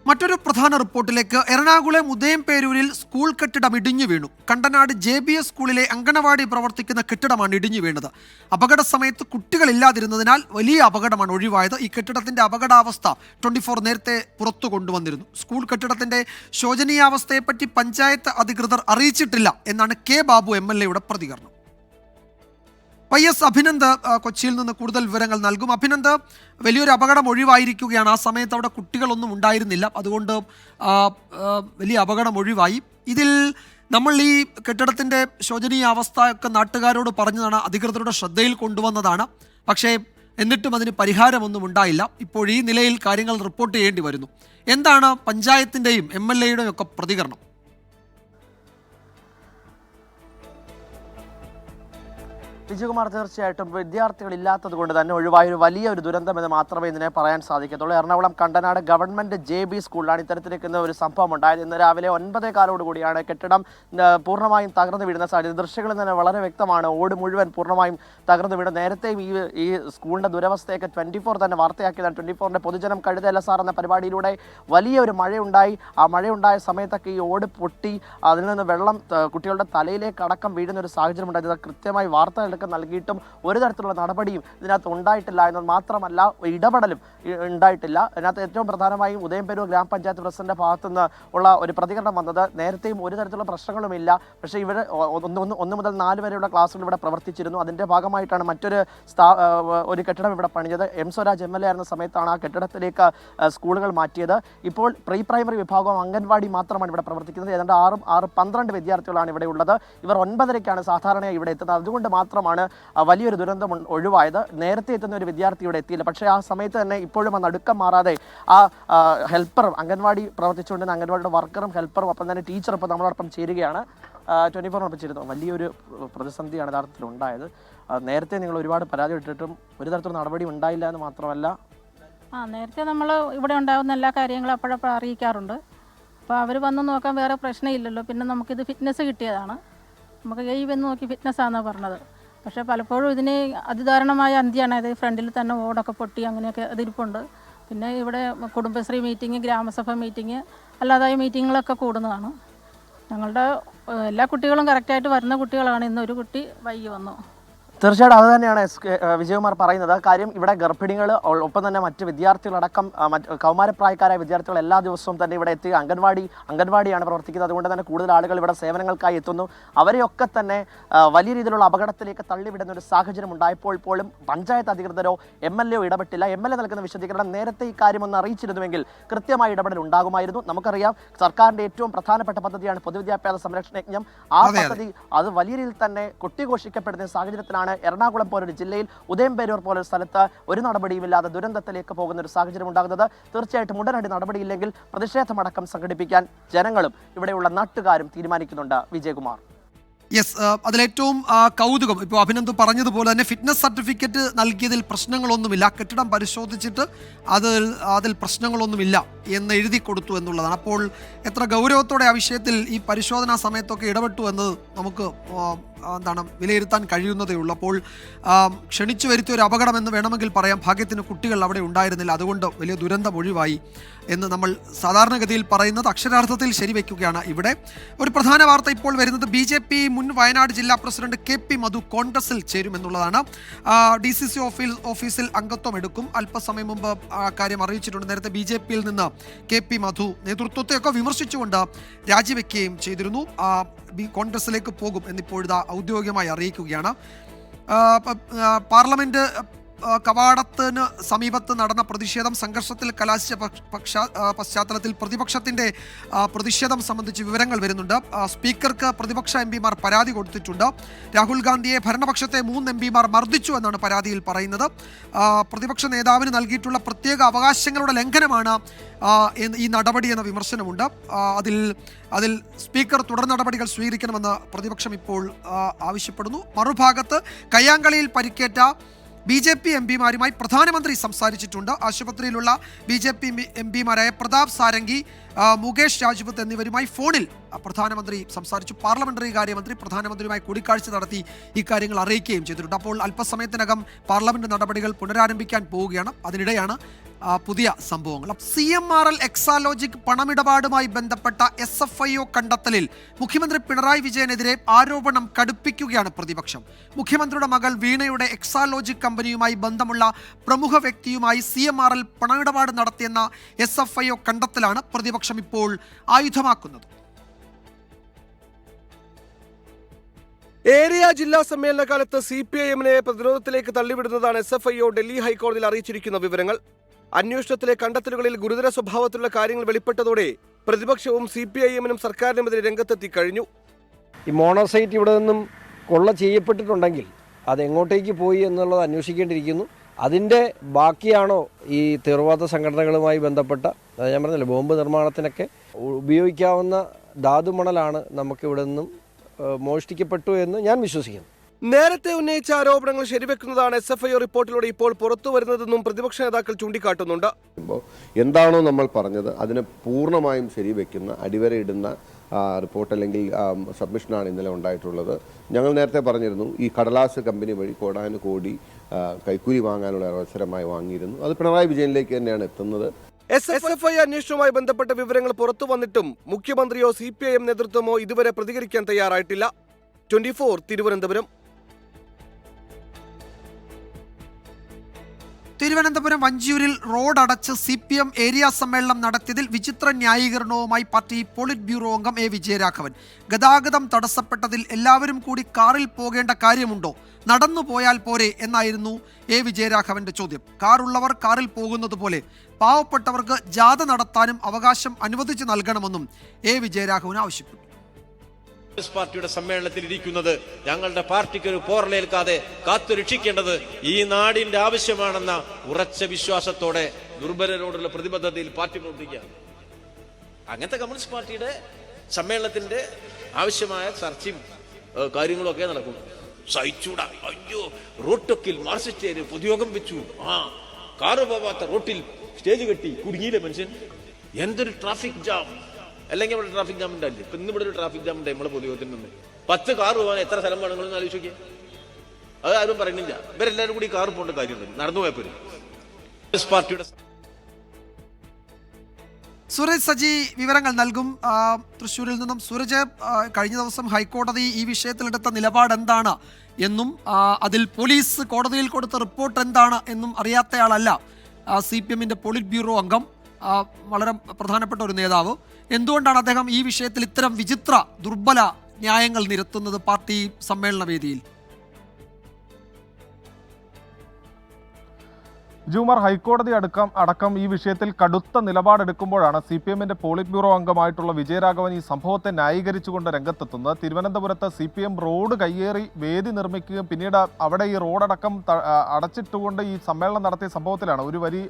മറ്റൊരു പ്രധാന റിപ്പോർട്ടിലേക്ക്. എറണാകുളം ഉദയംപേരൂരിൽ സ്കൂൾ കെട്ടിടം ഇടിഞ്ഞു വീണു. കണ്ടനാട് JBS സ്കൂളിലെ അങ്കണവാടി പ്രവർത്തിക്കുന്ന കെട്ടിടമാണ് ഇടിഞ്ഞു വീണത്. അപകട സമയത്ത് കുട്ടികളില്ലാതിരുന്നതിനാൽ വലിയ അപകടമാണ് ഒഴിവായത്. ഈ കെട്ടിടത്തിന്റെ അപകടാവസ്ഥ 24 നേരത്തെ പുറത്തു കൊണ്ടുവന്നിരുന്നു. സ്കൂൾ കെട്ടിടത്തിന്റെ ശോചനീയാവസ്ഥയെപ്പറ്റി പഞ്ചായത്ത് അധികൃതർ അറിയിച്ചിട്ടില്ല എന്നാണ് K ബാബു MLA യുടെ പ്രതികരണം. YS അഭിനന്ദ് കൊച്ചിയിൽ നിന്ന് കൂടുതൽ വിവരങ്ങൾ നൽകും. അഭിനന്ദ്, വലിയൊരു അപകടം ഒഴിവായിരിക്കുകയാണ്. ആ സമയത്ത് അവിടെ കുട്ടികളൊന്നും ഉണ്ടായിരുന്നില്ല, അതുകൊണ്ട് വലിയ അപകടം ഒഴിവായി. ഇതിൽ നമ്മൾ ഈ കെട്ടിടത്തിൻ്റെ ശോചനീയ അവസ്ഥയൊക്കെ നാട്ടുകാരോട് പറഞ്ഞതാണ്, അധികൃതരുടെ ശ്രദ്ധയിൽ കൊണ്ടുവന്നതാണ്. പക്ഷേ എന്നിട്ടും അതിന് പരിഹാരമൊന്നും ഉണ്ടായില്ല. ഇപ്പോൾ ഈ നിലയിൽ കാര്യങ്ങൾ റിപ്പോർട്ട് ചെയ്യേണ്ടി വരുന്നു. എന്താണ് പഞ്ചായത്തിൻ്റെയും MLA യുടെയും ഒക്കെ പ്രതികരണം? വിജയകുമാർ, തീർച്ചയായിട്ടും വിദ്യാർത്ഥികളില്ലാത്തത് കൊണ്ട് തന്നെ ഒഴിവായൊരു വലിയൊരു ദുരന്തം എന്ന് മാത്രമേ ഇതിനെ പറയാൻ സാധിക്കത്തുള്ളൂ. എറണാകുളം കണ്ടനാട് ഗവൺമെൻറ് JB സ്കൂളിലാണ് ഇത്തരത്തിലേക്കുന്ന ഒരു സംഭവം ഉണ്ടായത്. ഇന്ന് രാവിലെ 9:15 കൂടിയാണ് കെട്ടിടം പൂർണ്ണമായും തകർന്നു വീഴുന്ന സാഹചര്യം. ദൃശ്യങ്ങളിൽ തന്നെ വളരെ വ്യക്തമാണ്. ഓട് മുഴുവൻ പൂർണ്ണമായും തകർന്നു വീണ്. നേരത്തെയും ഈ സ്കൂളിൻ്റെ ദുരവസ്ഥയൊക്കെ 24 തന്നെ വാർത്തയാക്കിയതാണ്. 24ൻ്റെ പൊതുജനം കഴുതല്ല സാർ എന്ന പരിപാടിയിലൂടെ വലിയൊരു മഴയുണ്ടായി. ആ മഴയുണ്ടായ സമയത്തൊക്കെ ഈ ഓട് പൊട്ടി അതിൽ നിന്ന് വെള്ളം കുട്ടികളുടെ തലയിലേക്ക് അടക്കം വീഴുന്ന ഒരു സാഹചര്യം ഉണ്ടായത്. കൃത്യമായി വാർത്ത നൽകിയിട്ടും ഒരു തരത്തിലുള്ള നടപടിയും ഇതിനകത്ത് ഉണ്ടായിട്ടില്ല എന്നത് മാത്രമല്ല, ഇടപെടലും ഉണ്ടായിട്ടില്ല. ഇതിനകത്ത് ഏറ്റവും പ്രധാനമായും ഉദയംപേരൂർ ഗ്രാമപഞ്ചായത്ത് പ്രസിഡന്റിന്റെ ഭാഗത്തുനിന്ന് ഉള്ള ഒരു പ്രതികരണം വന്നത്, നേരത്തെയും ഒരു തരത്തിലുള്ള പ്രശ്നങ്ങളുമില്ല, പക്ഷേ ഇവർ 1 മുതൽ 4 വരെയുള്ള ക്ലാസ്സുകൾ ഇവിടെ പ്രവർത്തിച്ചിരുന്നു. അതിൻ്റെ ഭാഗമായിട്ടാണ് മറ്റൊരു കെട്ടിടം ഇവിടെ പണിഞ്ഞത്. M സ്വരാജ് MLA ആയിരുന്ന സമയത്താണ് ആ കെട്ടിടത്തിലേക്ക് സ്കൂളുകൾ മാറ്റിയത്. ഇപ്പോൾ പ്രീ പ്രൈമറി വിഭാഗം അംഗൻവാടി മാത്രമാണ് ഇവിടെ പ്രവർത്തിക്കുന്നത്. ഏതാണ്ട് 12 വിദ്യാർത്ഥികളാണ് ഇവിടെ ഉള്ളത്. ഇവർ 9:30 സാധാരണയായി ഇവിടെ എത്തുന്നത്. അതുകൊണ്ട് മാത്രമാണ് വലിയൊരു ദുരന്തം ഒഴിവായത്. നേരത്തെ എത്തുന്ന ഒരു വിദ്യാർത്ഥി ഇവിടെ എത്തിയില്ല. പക്ഷേ ആ സമയത്ത് തന്നെ ഇപ്പോഴും ആ നടുക്കം മാറാതെ ആ ഹെൽപ്പറും അംഗൻവാടി പ്രവർത്തിച്ചുകൊണ്ടിരുന്ന അംഗൻവാടിയുടെ വർക്കറും ഹെൽപ്പറും ഒപ്പം തന്നെ ടീച്ചർ ഇപ്പോൾ നമ്മളോടൊപ്പം ചേരുകയാണ്. 24 ചേരുന്നു. വലിയൊരു പ്രതിസന്ധിയാണ് യഥാർത്ഥത്തിൽ ഉണ്ടായത്. നേരത്തെ നിങ്ങൾ ഒരുപാട് പരാതി ഇട്ടിട്ടും ഒരു തരത്തിലുള്ള നടപടി ഉണ്ടായില്ല എന്ന് മാത്രമല്ല, നേരത്തെ നമ്മൾ ഇവിടെ ഉണ്ടാകുന്ന എല്ലാ കാര്യങ്ങളും അപ്പോഴപ്പോൾ അറിയിക്കാറുണ്ട്. അപ്പോൾ അവർ വന്ന് നോക്കാൻ വേറെ പ്രശ്നമില്ലല്ലോ. പിന്നെ നമുക്കിത് ഫിറ്റ്നസ് കിട്ടിയതാണ്. നമുക്ക് എന്ന് നോക്കി ഫിറ്റ്നസ്സാണെന്നാണ് പറഞ്ഞത്. പക്ഷേ പലപ്പോഴും ഇതിന് അതിദാരുണമായ അന്ത്യമാണ്. അത് ഫ്രണ്ടിൽ തന്നെ ഓടൊക്കെ പൊട്ടി അങ്ങനെയൊക്കെ അതിരിപ്പുണ്ട്. പിന്നെ ഇവിടെ കുടുംബശ്രീ മീറ്റിംഗ്, ഗ്രാമസഭ മീറ്റിംഗ്, അല്ലാതായ മീറ്റിങ്ങുകളൊക്കെ കൂടുന്നതാണ്. ഞങ്ങളുടെ എല്ലാ കുട്ടികളും കറക്റ്റായിട്ട് വരുന്ന കുട്ടികളാണ്. ഇന്നൊരു കുട്ടി വൈകി വന്നു. തീർച്ചയായിട്ടും അത് തന്നെയാണ് വിജയകുമാർ പറയുന്നത്. കാര്യം ഇവിടെ ഗർഭിണികൾ ഒപ്പം തന്നെ മറ്റ് വിദ്യാർത്ഥികളടക്കം കൗമാരപ്രായക്കാരായ വിദ്യാർത്ഥികൾ എല്ലാ ദിവസവും തന്നെ ഇവിടെ എത്തി. അംഗൻവാടിയാണ് പ്രവർത്തിക്കുന്നത്. അതുകൊണ്ട് തന്നെ കൂടുതൽ ആളുകൾ ഇവിടെ സേവനങ്ങൾക്കായി എത്തുന്നു. അവരെയൊക്കെ തന്നെ വലിയ രീതിയിലുള്ള അപകടത്തിലേക്ക് തള്ളിവിടുന്ന ഒരു സാഹചര്യം ഉണ്ടായപ്പോൾ പോലും പഞ്ചായത്ത് അധികൃതരോ MLA ഇടപെട്ടില്ല. MLA നൽകുന്ന വിശദീകരണം നേരത്തെ ഈ കാര്യമൊന്ന് അറിയിച്ചിരുന്നുവെങ്കിൽ കൃത്യമായ ഇടപെടൽ ഉണ്ടാകുമായിരുന്നു. നമുക്കറിയാം സർക്കാരിൻ്റെ ഏറ്റവും പ്രധാനപ്പെട്ട പദ്ധതിയാണ് പൊതുവിദ്യാഭ്യാസ സംരക്ഷണ യജ്ഞം. ആ പദ്ധതി അത് വലിയ രീതിയിൽ തന്നെ കൊട്ടിഘോഷിക്കപ്പെടുന്ന സാഹചര്യത്തിലാണ് എറണാകുളം പോലൊരു ജില്ലയിൽ, ഉദയംപേരൂർ പോലൊരു സ്ഥലത്ത് ഒരു നടപടിയുമില്ലാതെ ദുരന്തത്തിലേക്ക് പോകുന്ന ഒരു സാഹചര്യം ഉണ്ടാകുന്നത്. തീർച്ചയായിട്ടും ഉടനടി നടപടിയില്ലെങ്കിൽ പ്രതിഷേധമടക്കം സംഘടിപ്പിക്കാൻ ജനങ്ങളും ഇവിടെയുള്ള നാട്ടുകാരും തീരുമാനിക്കുന്നുണ്ട്. വിജയകുമാർ. യെസ്, അതിലേറ്റവും കൗതുകം ഇപ്പോൾ അഭിനന്ദ് പറഞ്ഞതുപോലെ തന്നെ ഫിറ്റ്നസ് സർട്ടിഫിക്കറ്റ് നൽകിയതിൽ പ്രശ്നങ്ങളൊന്നുമില്ല, കെട്ടിടം പരിശോധിച്ചിട്ട് അതിൽ പ്രശ്നങ്ങളൊന്നുമില്ല എന്ന് എഴുതി കൊടുത്തു എന്നുള്ളതാണ്. അപ്പോൾ എത്ര ഗൗരവത്തോടെ ആ വിഷയത്തിൽ ഈ പരിശോധനാ സമയത്തൊക്കെ ഇടപെട്ടു എന്നത് നമുക്ക് വിലയിരുത്താൻ കഴിയുന്നതേ ഉള്ളൂ. അപ്പോൾ ക്ഷണിച്ചു വരുത്തിയ ഒരു അപകടം എന്ന് വേണമെങ്കിൽ പറയാം. ഭാഗ്യത്തിന് കുട്ടികൾ അവിടെ ഉണ്ടായിരുന്നില്ല, അതുകൊണ്ട് വലിയ ദുരന്തം ഒഴിവായി എന്ന് നമ്മൾ സാധാരണഗതിയിൽ പറയുന്നത് അക്ഷരാർത്ഥത്തിൽ ശരിവെക്കുകയാണ്. ഇവിടെ ഒരു പ്രധാന വാർത്ത ഇപ്പോൾ വരുന്നത് BJP മുൻ വയനാട് ജില്ലാ പ്രസിഡന്റ് KP മധു കോൺഗ്രസിൽ ചേരുമെന്നുള്ളതാണ്. DCC ഓഫീസിൽ അംഗത്വം എടുക്കും. അല്പസമയം മുമ്പ് കാര്യം അറിയിച്ചിട്ടുണ്ട്. നേരത്തെ BJPയിൽ നിന്ന് KP മധു നേതൃത്വത്തെയൊക്കെ വിമർശിച്ചുകൊണ്ട് രാജിവെക്കുകയും ചെയ്തിരുന്നു. കോൺഗ്രസിലേക്ക് പോകും എന്നിപ്പോഴത്തെ ഔദ്യോഗികമായി അറിയിക്കുകയാണ്. പാർലമെന്റ് കവാടത്തിന് സമീപത്ത് നടന്ന പ്രതിഷേധം സംഘർഷത്തിൽ കലാശിച്ച പശ്ചാത്തലത്തിൽ പ്രതിപക്ഷത്തിന്റെ പ്രതിഷേധം സംബന്ധിച്ച് വിവരങ്ങൾ വരുന്നുണ്ട്. സ്പീക്കർക്ക് പ്രതിപക്ഷ MPമാർ പരാതി കൊടുത്തിട്ടുണ്ട്. രാഹുൽ ഗാന്ധിയെ ഭരണപക്ഷത്തെ 3 MPമാർ മർദ്ദിച്ചു എന്നാണ് പരാതിയിൽ പറയുന്നത്. പ്രതിപക്ഷ നേതാവിന് നൽകിയിട്ടുള്ള പ്രത്യേക അവകാശങ്ങളുടെ ലംഘനമാണ് ഈ നടപടി എന്ന വിമർശനമുണ്ട്. അതിൽ സ്പീക്കർ തുടർ നടപടികൾ സ്വീകരിക്കണമെന്ന് പ്രതിപക്ഷം ഇപ്പോൾ ആവശ്യപ്പെടുന്നു. മറുഭാഗത്ത് കയ്യാങ്കളിയിൽ പരിക്കേറ്റ BJP MPമാരുമായി പ്രധാനമന്ത്രി സംസാരിച്ചിട്ടുണ്ട്. ആശുപത്രിയിലുള്ള BJP MPമാരായ പ്രതാപ് സാരംഗി, മുകേഷ് രാജ്പുത് എന്നിവരുമായി ഫോണിൽ പ്രധാനമന്ത്രി സംസാരിച്ചു. പാർലമെന്ററി കാര്യമന്ത്രി പ്രധാനമന്ത്രിയുമായി കൂടിക്കാഴ്ച നടത്തി ഇക്കാര്യങ്ങൾ അറിയിക്കുകയും ചെയ്തിട്ടുണ്ട്. അപ്പോൾ അല്പസമയത്തിനകം പാർലമെന്റ് നടപടികൾ പുനരാരംഭിക്കാൻ പോവുകയാണ്. അതിനിടെയാണ് പുതിയ സംഭവങ്ങൾ. CMRL എക്സാലോജിക് പണമിടപാടുമായി ബന്ധപ്പെട്ട SFIO കണ്ടെത്തലിൽ മുഖ്യമന്ത്രി പിണറായി വിജയനെതിരെ ആരോപണം കടുപ്പിക്കുകയാണ് പ്രതിപക്ഷം. മുഖ്യമന്ത്രിയുടെ മകൾ വീണയുടെ എക്സാലോജിക് കമ്പനിയുമായി ബന്ധമുള്ള പ്രമുഖ വ്യക്തിയുമായി CMRL പണമിടപാട് നടത്തിയെന്ന SFIO കണ്ടെത്തലാണ് പ്രതിപക്ഷം ഇപ്പോൾ ആയുധമാക്കുന്നത്. ഏരിയ ജില്ലാ സമ്മേളന കാലത്ത് CPIM-നെ പ്രതിരോധത്തിലേക്ക് തള്ളിവിടുന്നതാണ് SFIO ഡൽഹി ഹൈക്കോടതിയിൽ അറിയിച്ചിരിക്കുന്ന വിവരങ്ങൾ. അന്വേഷണത്തിലെ കണ്ടെത്തലുകളിൽ ഗുരുതര സ്വഭാവത്തിലുള്ള കാര്യങ്ങൾ വെളിപ്പെട്ടതോടെ പ്രതിപക്ഷവും CPIM-നും സർക്കാരിനുമെതിരെ രംഗത്തെത്തി കഴിഞ്ഞു. ഈ മോണോസൈറ്റ് ഇവിടെ നിന്നും കൊള്ള ചെയ്യപ്പെട്ടിട്ടുണ്ടെങ്കിൽ അത് എങ്ങോട്ടേക്ക് പോയി എന്നുള്ളത് അന്വേഷിക്കേണ്ടിയിരിക്കുന്നു. അതിൻ്റെ ബാക്കിയാണോ ഈ തീവ്രവാദ സംഘടനകളുമായി ബന്ധപ്പെട്ട, ഞാൻ പറഞ്ഞല്ലോ, ബോംബ് നിർമ്മാണത്തിനൊക്കെ ഉപയോഗിക്കാവുന്ന ധാതുമണലാണ് നമുക്കിവിടെ നിന്നും മോഷ്ടിക്കപ്പെട്ടു എന്ന് ഞാൻ വിശ്വസിക്കുന്നു. നേരത്തെ ഉന്നയിച്ച ആരോപണങ്ങൾ ശരിവെക്കുന്നതാണ് SFIO റിപ്പോർട്ടിലൂടെ ഇപ്പോൾ പുറത്തു വരുന്നതെന്നും പ്രതിപക്ഷ നേതാക്കൾ ചൂണ്ടിക്കാട്ടുന്നുണ്ട്. എന്താണോ നമ്മൾ പറഞ്ഞത് അതിനെ പൂർണ്ണമായും ശരിവെക്കുന്ന അടിവരയിടുന്ന റിപ്പോർട്ട് അല്ലെങ്കിൽ സബ്മിഷനാണ് ഇന്നലെ ഉണ്ടായിട്ടുള്ളത്. ഞങ്ങൾ നേരത്തെ പറഞ്ഞിരുന്നു, ഈ കടലാസ് കമ്പനി വഴി കോടാനുകോടി കൈക്കൂലി വാങ്ങാനുള്ള അവസരമായി വാങ്ങിയിരുന്നു. അത് പിണറായി വിജയനിലേക്ക് തന്നെയാണ് എത്തുന്നത്. SFI അന്വേഷണവുമായി ബന്ധപ്പെട്ട വിവരങ്ങൾ പുറത്തു വന്നിട്ടും മുഖ്യമന്ത്രിയോ CPIM നേതൃത്വമോ ഇതുവരെ പ്രതികരിക്കാൻ തയ്യാറായിട്ടില്ല. 24 തിരുവനന്തപുരം. തിരുവനന്തപുരം വഞ്ചിയൂരിൽ റോഡ് അടച്ച് CPM ഏരിയ സമ്മേളനം നടത്തിയതിൽ വിചിത്ര ന്യായീകരണവുമായി പാർട്ടി പോളിറ്റ് ബ്യൂറോ അംഗം A വിജയരാഘവൻ. ഗതാഗതം തടസ്സപ്പെട്ടതിൽ എല്ലാവരും കൂടി കാറിൽ പോകേണ്ട കാര്യമുണ്ടോ? നടന്നു പോയാൽ പോരെ എന്നായിരുന്നു A വിജയരാഘവന്റെ ചോദ്യം. കാറുള്ളവർ കാറിൽ പോകുന്നത് പോലെ പാവപ്പെട്ടവർക്ക് ജാഥ നടത്താനും അവകാശം അനുവദിച്ചു നൽകണമെന്നും A വിജയരാഘവൻ ആവശ്യപ്പെട്ടു. പാർട്ടിയുടെ സമ്മേളനത്തിൽ ഇരിക്കുന്നത് ഞങ്ങളുടെ പാർട്ടിക്ക് ഒരു പോറലേൽക്കാതെ കാത്തു രക്ഷിക്കേണ്ടത് ഈ നാടിന്റെ ആവശ്യമാണെന്ന ഉറച്ച വിശ്വാസത്തോടെ ദുർബലരോടുള്ള പ്രതിബദ്ധതയിൽ പാർട്ടി പ്രവർത്തിക്കുക. അങ്ങനത്തെ കമ്മ്യൂണിസ്റ്റ് പാർട്ടിയുടെ സമ്മേളനത്തിന്റെ ആവശ്യമായ ചർച്ചയും കാര്യങ്ങളും ഒക്കെ നടക്കും. സഹിച്ചൂടാ, അയ്യോ റോട്ടൊക്കിൽ മാർസിസ്റ്റേര് പൊതുയോഗം വെച്ചു, കാറ് പോവാത്ത റോട്ടിൽ സ്റ്റേജ് കെട്ടി കുടുങ്ങിയില്ലേ മനുഷ്യൻ, എന്തൊരു ട്രാഫിക് ജാം. അല്ലെങ്കിൽ ഇവിടെ ട്രാഫിക് ജാം ഉണ്ടായില്ലേ? ഇപ്പൊ ഇന്ന് ഇവിടെ ഒരു ട്രാഫിക് ജാം ഉണ്ട് നമ്മളെ പൊതുയോഗത്തിൽ നിന്ന്. 10 കാറ് പോകാൻ എത്ര സ്ഥലം വേണമെന്ന് ആലോചിച്ച് നോക്കിയാൽ അത് ആരും പറയുന്നില്ല. ഇവരെല്ലാവരും കൂടി കാറ് പോകേണ്ട കാര്യമുണ്ട്, നടന്നു പോയപ്പോഴും. പാർട്ടിയുടെ സൂരജ് സജി വിവരങ്ങൾ നൽകും തൃശ്ശൂരിൽ നിന്നും. സൂരജ്, കഴിഞ്ഞ ദിവസം ഹൈക്കോടതി ഈ വിഷയത്തിലെടുത്ത നിലപാട് എന്താണ് എന്നും അതിൽ പോലീസ് കോടതിയിൽ കൊടുത്ത റിപ്പോർട്ട് എന്താണ് എന്നും അറിയാത്തയാളല്ല CPM-ന്റെ പോളിറ്റ് ബ്യൂറോ അംഗം, വളരെ പ്രധാനപ്പെട്ട ഒരു നേതാവ്. എന്തുകൊണ്ടാണ് അദ്ദേഹം ഈ വിഷയത്തിൽ ഇത്തരം വിചിത്ര ദുർബല ന്യായങ്ങൾ നിരത്തുന്നത് പാർട്ടി സമ്മേളന വേദിയിൽ? വിജയകുമാർ, ഹൈക്കോടതി അടക്കം ഈ വിഷയത്തിൽ കടുത്ത നിലപാടെടുക്കുമ്പോഴാണ് CPM-ന്റെ പോളിറ്റ് ബ്യൂറോ അംഗമായിട്ടുള്ള വിജയരാഘവൻ ഈ സംഭവത്തെ ന്യായീകരിച്ചുകൊണ്ട് രംഗത്തെത്തുന്നത്. തിരുവനന്തപുരത്ത് CPM റോഡ് കയ്യേറി വേദി നിർമ്മിക്കുകയും പിന്നീട് അവിടെ ഈ റോഡടക്കം അടച്ചിട്ടുകൊണ്ട് ഈ സമ്മേളനം നടത്തിയ സംഭവത്തിലാണ്, ഒരു വലിയ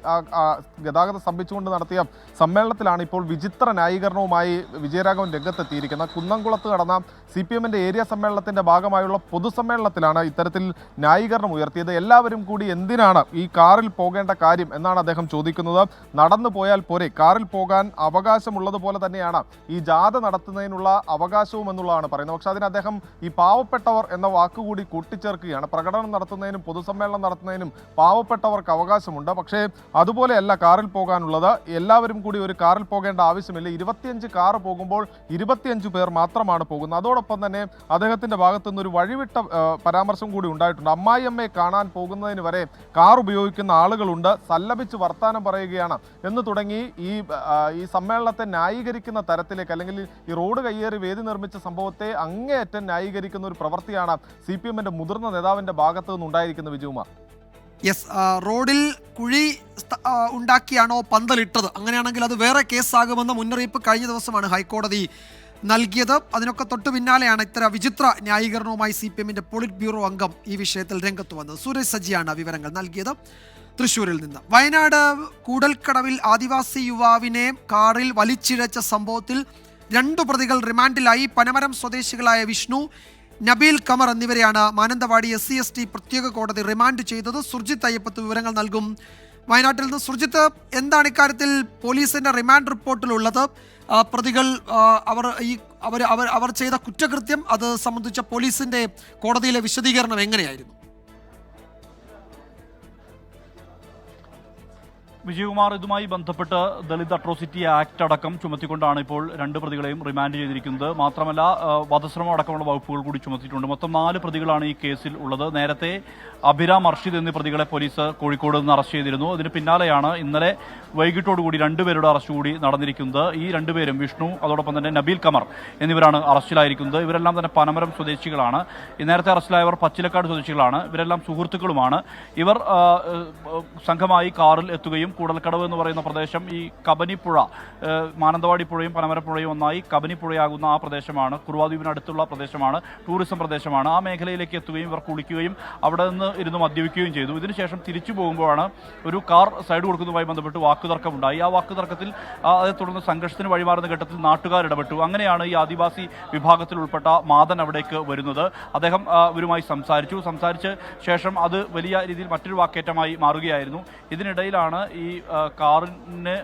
ഗതാഗതം സ്തംഭിച്ചുകൊണ്ട് നടത്തിയ സമ്മേളനത്തിലാണ് ഇപ്പോൾ വിചിത്ര ന്യായീകരണവുമായി വിജയരാഘവൻ രംഗത്തെത്തിയിരിക്കുന്നത്. കുന്നംകുളത്ത് നടന്ന CPM-ന്റെ ഏരിയ സമ്മേളനത്തിന്റെ ഭാഗമായുള്ള പൊതുസമ്മേളനത്തിലാണ് ഇത്തരത്തിൽ ന്യായീകരണം ഉയർത്തിയത്. എല്ലാവരും കൂടി എന്തിനാണ് ഈ കാറിൽ പോകേണ്ട കാര്യം എന്നാണ് അദ്ദേഹം ചോദിക്കുന്നത്. നടന്നു പോയാൽ പോരെ, കാറിൽ പോകാൻ അവകാശമുള്ളതുപോലെ തന്നെയാണ് ഈ ജാഥ നടത്തുന്നതിനുള്ള അവകാശവും എന്നുള്ളതാണ് പറയുന്നത്. പക്ഷെ അതിന് അദ്ദേഹം ഈ പാവപ്പെട്ടവർ എന്ന വാക്കുകൂടി കൂട്ടിച്ചേർക്കുകയാണ്. പ്രകടനം നടത്തുന്നതിനും പൊതുസമ്മേളനം നടത്തുന്നതിനും പാവപ്പെട്ടവർക്ക് അവകാശമുണ്ട്, പക്ഷേ അതുപോലെയല്ല കാറിൽ പോകാനുള്ളത്. എല്ലാവരും കൂടി ഒരു കാറിൽ പോകേണ്ട ആവശ്യമില്ല. 25 കാർ പോകുമ്പോൾ 25 പേർ മാത്രമാണ് പോകുന്നത്. അതോടൊപ്പം തന്നെ അദ്ദേഹത്തിന്റെ ഭാഗത്തു നിന്നൊരു വഴിവിട്ട പരാമർശം കൂടി ഉണ്ടായിട്ടുണ്ട്. അമ്മായിയമ്മയെ കാണാൻ പോകുന്നതിന് വരെ കാർ ഉപയോഗിക്കുന്ന ആളുകളുണ്ട്, സല്ലപിച്ച് വർത്താനം പറയുകയാണ് എന്ന് തുടങ്ങി ഈ സമ്മേളനത്തെ ന്യായീകരിക്കുന്ന തരത്തിലേക്ക്, അല്ലെങ്കിൽ ഈ റോഡ് കയ്യേറി വേദി നിർമ്മിച്ച സംഭവത്തെ അങ്ങേയറ്റം ന്യായീകരിക്കുന്ന ഒരു പ്രവൃത്തിയാണ് CPM-ന്റെ മുതിർന്ന നേതാവിന്റെ ഭാഗത്തു നിന്നുണ്ടായിരിക്കുന്നത്. വിജയകുമാർ, യെസ്, റോഡിൽ കുഴി ഉണ്ടാക്കിയാണോ പന്തലിട്ടത്? അങ്ങനെയാണെങ്കിൽ അത് വേറെ കേസാകുമെന്ന മുന്നറിയിപ്പ് കഴിഞ്ഞ ദിവസമാണ് ഹൈക്കോടതി നൽകിയത്. അതിനൊക്കെ തൊട്ടു പിന്നാലെയാണ് ഇത്തരം വിചിത്ര ന്യായീകരണവുമായി CPM-ന്റെ പോളിറ്റ് ബ്യൂറോ അംഗം ഈ വിഷയത്തിൽ രംഗത്ത് വന്നത്. സൂരജ് സജിയാണ് വിവരങ്ങൾ നൽകിയത് തൃശ്ശൂരിൽ നിന്ന്. വയനാട് കൂടൽക്കടവിൽ ആദിവാസി യുവാവിനെ കാറിൽ വലിച്ചിഴച്ച സംഭവത്തിൽ 2 പ്രതികൾ റിമാൻഡിലായി. പനമരം സ്വദേശികളായ വിഷ്ണു, നബീൽ കമർ എന്നിവരെയാണ് മാനന്തവാടി SC/ST പ്രത്യേക കോടതി റിമാൻഡ് ചെയ്തത്. സുർജിത്ത് അയ്യപ്പത്ത് വിവരങ്ങൾ നൽകും. വയനാട്ടിൽ നിന്ന് സുർജിത്ത്, എന്താണ് ഇക്കാര്യത്തിൽ പോലീസിന്റെ റിമാൻഡ് റിപ്പോർട്ടിലുള്ളത്? പ്രതികൾ അവർ ചെയ്ത കുറ്റകൃത്യം അത് സംബന്ധിച്ച പോലീസിന്റെ കോടതിയിലെ വിശദീകരണം എങ്ങനെയായിരുന്നു? വിജയകുമാർ, ഇതുമായി ബന്ധപ്പെട്ട് ദളിത് അട്രോസിറ്റി ആക്ട് അടക്കം ചുമത്തിക്കൊണ്ടാണ് ഇപ്പോൾ 2 പ്രതികളെയും റിമാൻഡ് ചെയ്തിരിക്കുന്നത്. മാത്രമല്ല വധശ്രമം അടക്കമുള്ള വകുപ്പുകൾ കൂടി ചുമത്തിയിട്ടുണ്ട്. മൊത്തം 4 പ്രതികളാണ് ഈ കേസിൽ ഉള്ളത്. നേരത്തെ അഭിരാം അർഷിദ് എന്നീ പ്രതികളെ പോലീസ് കോഴിക്കോട് നിന്ന് അറസ്റ്റ് ചെയ്തിരുന്നു. അതിന് പിന്നാലെയാണ് ഇന്നലെ വൈകിട്ടോടുകൂടി 2 പേരുടെ അറസ്റ്റ് കൂടി നടന്നിരിക്കുന്നത്. ഈ 2 പേരും വിഷ്ണു, അതോടൊപ്പം തന്നെ നബീൽ കമർ എന്നിവരാണ് അറസ്റ്റിലായിരിക്കുന്നത്. ഇവരെല്ലാം തന്നെ പനമരം സ്വദേശികളാണ്. നേരത്തെ അറസ്റ്റിലായവർ പച്ചിലക്കാട് സ്വദേശികളാണ്. ഇവരെല്ലാം സുഹൃത്തുക്കളുമാണ്. ഇവർ സംഘമായി കാറിൽ എത്തുകയും കൂടൽക്കടവ് എന്ന് പറയുന്ന പ്രദേശം ഈ കബനിപ്പുഴ, മാനന്തവാടി പുഴയും പനമരപ്പുഴയും ഒന്നായി കബനിപ്പുഴയാകുന്ന ആ പ്രദേശമാണ്, കുറുവാദ്വീപിനടുത്തുള്ള പ്രദേശമാണ്, ടൂറിസം പ്രദേശമാണ്. ആ മേഖലയിലേക്ക് എത്തുകയും ഇവർ കുളിക്കുകയും അവിടെ നിന്ന് ഇരുന്ന് മദ്യപിക്കുകയും ചെയ്തു. ഇതിനുശേഷം തിരിച്ചു പോകുമ്പോഴാണ് ഒരു കാർ സൈഡ് കൊടുക്കുന്നതുമായി ബന്ധപ്പെട്ട് വാക്കുതർക്കമുണ്ടായി. ആ വാക്കുതർക്കത്തിൽ അതേ തുടർന്ന് സംഘർഷത്തിന് വഴിമാറുന്ന ഘട്ടത്തിൽ നാട്ടുകാർ ഇടപെട്ടു. അങ്ങനെയാണ് ഈ ആദിവാസി വിഭാഗത്തിൽ ഉൾപ്പെട്ട മാതൻ അവിടേക്ക് വരുന്നത്. അദ്ദേഹം ഇവരുമായി സംസാരിച്ച ശേഷം അത് വലിയ രീതിയിൽ മറ്റൊരു വാക്കേറ്റമായി മാറുകയായിരുന്നു. ഇതിനിടയിലാണ് ഈ കാറിന്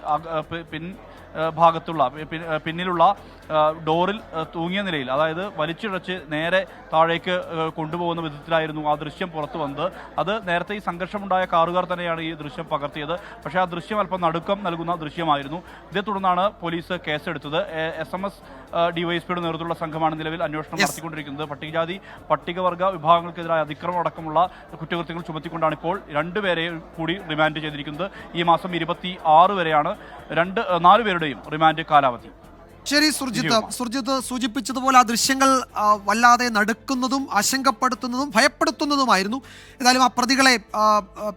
ഭാഗത്തുള്ള പിന്നിലുള്ള ഡോറിൽ തൂങ്ങിയ നിലയിൽ, അതായത് വലിച്ചിഴച്ച് നേരെ താഴേക്ക് കൊണ്ടുപോകുന്ന വിധത്തിലായിരുന്നു ആ ദൃശ്യം പുറത്തു വന്നത്. അത് നേരത്തെ ഈ സംഘർഷമുണ്ടായ കാറുകാർ തന്നെയാണ് ഈ ദൃശ്യം പകർത്തിയത്. പക്ഷേ ആ ദൃശ്യം അല്പം നടുക്കം നൽകുന്ന ദൃശ്യമായിരുന്നു. ഇതേ തുടർന്നാണ് പോലീസ് കേസെടുത്തത്. SMS DYSPയുടെ നേതൃത്വത്തിലുള്ള സംഘമാണ് നിലവിൽ അന്വേഷണം നടത്തിക്കൊണ്ടിരിക്കുന്നത്. പട്ടികജാതി പട്ടികവർഗ വിഭാഗങ്ങൾക്കെതിരായ അതിക്രമം അടക്കമുള്ള കുറ്റകൃത്യങ്ങൾ ചുമത്തിക്കൊണ്ടാണ് ഇപ്പോൾ 2 പേരെ കൂടി റിമാൻഡ് ചെയ്തിരിക്കുന്നത്. ഈ മാസം 26 വരെയാണ് 4 പേരുടെയും റിമാൻഡ് കാലാവധി. ശരി സുർജിത്ത് സൂചിപ്പിച്ചതുപോലെ ആ ദൃശ്യങ്ങൾ വല്ലാതെ നടുക്കുന്നതും ആശങ്കപ്പെടുത്തുന്നതും ഭയപ്പെടുത്തുന്നതുമായിരുന്നു. ഏതായാലും ആ പ്രതികളെ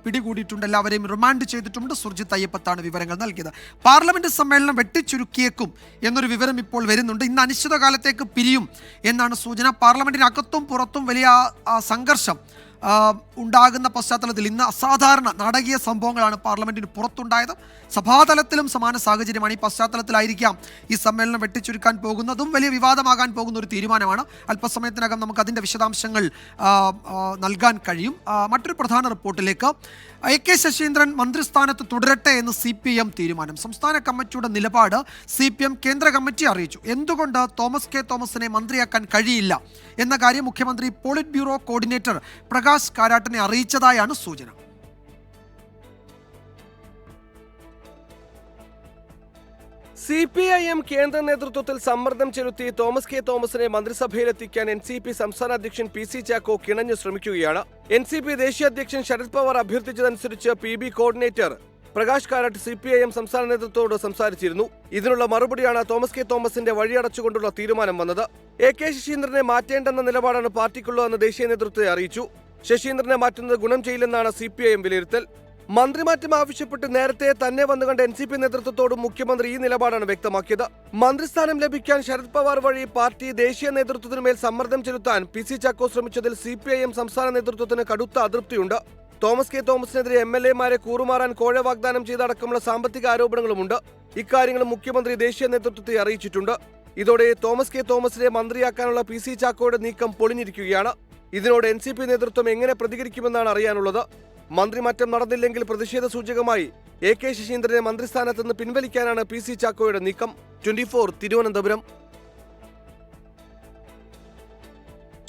പിടികൂടിയിട്ടുണ്ട്, എല്ലാവരെയും റിമാൻഡ് ചെയ്തിട്ടുണ്ട്. സുർജിത്ത് അയ്യപ്പത്താണ് വിവരങ്ങൾ നൽകിയത്. പാർലമെന്റ് സമ്മേളനം വെട്ടിച്ചുരുക്കിയേക്കും എന്നൊരു വിവരം ഇപ്പോൾ വരുന്നുണ്ട്. ഇന്ന് അനിശ്ചിതകാലത്തേക്ക് പിരിയും എന്നാണ് സൂചന. പാർലമെന്റിനകത്തും പുറത്തും വലിയ സംഘർഷം ഉണ്ടാകുന്ന പശ്ചാത്തലത്തിൽ ഇന്ന് അസാധാരണ നാടകീയ സംഭവങ്ങളാണ് പാർലമെന്റിന് പുറത്തുണ്ടായത്. സഭാതലത്തിലും സമാന സാഹചര്യമാണ്. ഈ പശ്ചാത്തലത്തിലായിരിക്കാം ഈ സമ്മേളനം വെട്ടിച്ചുരുക്കാൻ പോകുന്നതും വലിയ വിവാദമാകാൻ പോകുന്ന ഒരു തീരുമാനമാണ്. അല്പസമയത്തിനകം നമുക്ക് അതിൻ്റെ വിശദാംശങ്ങൾ നൽകാൻ കഴിയും. മറ്റൊരു പ്രധാന റിപ്പോർട്ടിലേക്ക്. AK ശശീന്ദ്രൻ മന്ത്രിസ്ഥാനത്ത് തുടരട്ടെ എന്ന് CPM തീരുമാനം. സംസ്ഥാന കമ്മിറ്റിയുടെ നിലപാട് CPM കേന്ദ്ര കമ്മിറ്റി അറിയിച്ചു. എന്തുകൊണ്ട് തോമസ് K തോമസിനെ മന്ത്രിയാക്കാൻ കഴിയില്ല എന്ന കാര്യം മുഖ്യമന്ത്രി പോളിറ്റ് ബ്യൂറോ കോർഡിനേറ്റർ പ്രകാശ് കാരാട്ടിനെ അറിയിച്ചതായാണ് സൂചന. CPIM കേന്ദ്ര നേതൃത്വത്തിൽ സമ്മർദ്ദം ചെലുത്തി തോമസ് കെ തോമസിനെ മന്ത്രിസഭയിലെത്തിക്കാൻ NCP സംസ്ഥാന അധ്യക്ഷൻ PC ചാക്കോ കിണഞ്ഞു ശ്രമിക്കുകയാണ്. NCP ദേശീയ അധ്യക്ഷൻ ശരത് പവാർ അഭ്യർത്ഥിച്ചതനുസരിച്ച് PB coordinator Prakash Karat CPIM സംസ്ഥാന നേതൃത്വത്തോട് സംസാരിച്ചിരുന്നു. ഇതിനുള്ള മറുപടിയാണ് തോമസ് കെ തോമസിന്റെ വഴിയടച്ചുകൊണ്ടുള്ള തീരുമാനം വന്നത്. AK ശശീന്ദ്രനെ മാറ്റേണ്ടെന്ന നിലപാടാണ് പാർട്ടിക്കുള്ളതെന്ന് ദേശീയ നേതൃത്വത്തെ അറിയിച്ചു. ശശീന്ദ്രനെ മാറ്റുന്നത് ഗുണം ചെയ്യില്ലെന്നാണ് CPIM വിലയിരുത്തൽ. മന്ത്രിമാറ്റം ആവശ്യപ്പെട്ട് നേരത്തെ തന്നെ വന്നുകണ്ട NCP നേതൃത്വത്തോടും മുഖ്യമന്ത്രി ഈ നിലപാടാണ് വ്യക്തമാക്കിയത്. മന്ത്രിസ്ഥാനം ലഭിക്കാൻ ശരത് പവാർ വഴി പാർട്ടി ദേശീയ നേതൃത്വത്തിനുമേൽ സമ്മർദ്ദം ചെലുത്താൻ PC ചാക്കോ ശ്രമിച്ചതിൽ CPIM സംസ്ഥാന നേതൃത്വത്തിന് കടുത്ത അതൃപ്തിയുണ്ട്. തോമസ് കെ തോമസിനെതിരെ MLA-മാരെ കൂറുമാറാൻ കോഴ വാഗ്ദാനം ചെയ്തടക്കമുള്ള സാമ്പത്തിക ആരോപണങ്ങളുമുണ്ട്. ഇക്കാര്യങ്ങൾ മുഖ്യമന്ത്രി ദേശീയ നേതൃത്വത്തെ അറിയിച്ചിട്ടുണ്ട്. ഇതോടെ തോമസ് കെ തോമസിനെ മന്ത്രിയാക്കാനുള്ള PC ചാക്കോയുടെ നീക്കം പൊളിഞ്ഞിരിക്കുകയാണ്. ഇതിനോട് NCP നേതൃത്വം എങ്ങനെ പ്രതികരിക്കുമെന്നാണ് അറിയാനുള്ളത്. മന്ത്രിമാറ്റം നടന്നില്ലെങ്കിൽ പ്രതിഷേധ സൂചകമായി AK ശശീന്ദ്രനെ മന്ത്രിസ്ഥാനത്ത് നിന്ന് പിൻവലിക്കാനാണ് PC ചാക്കോയുടെ നീക്കം. 24 തിരുവനന്തപുരം.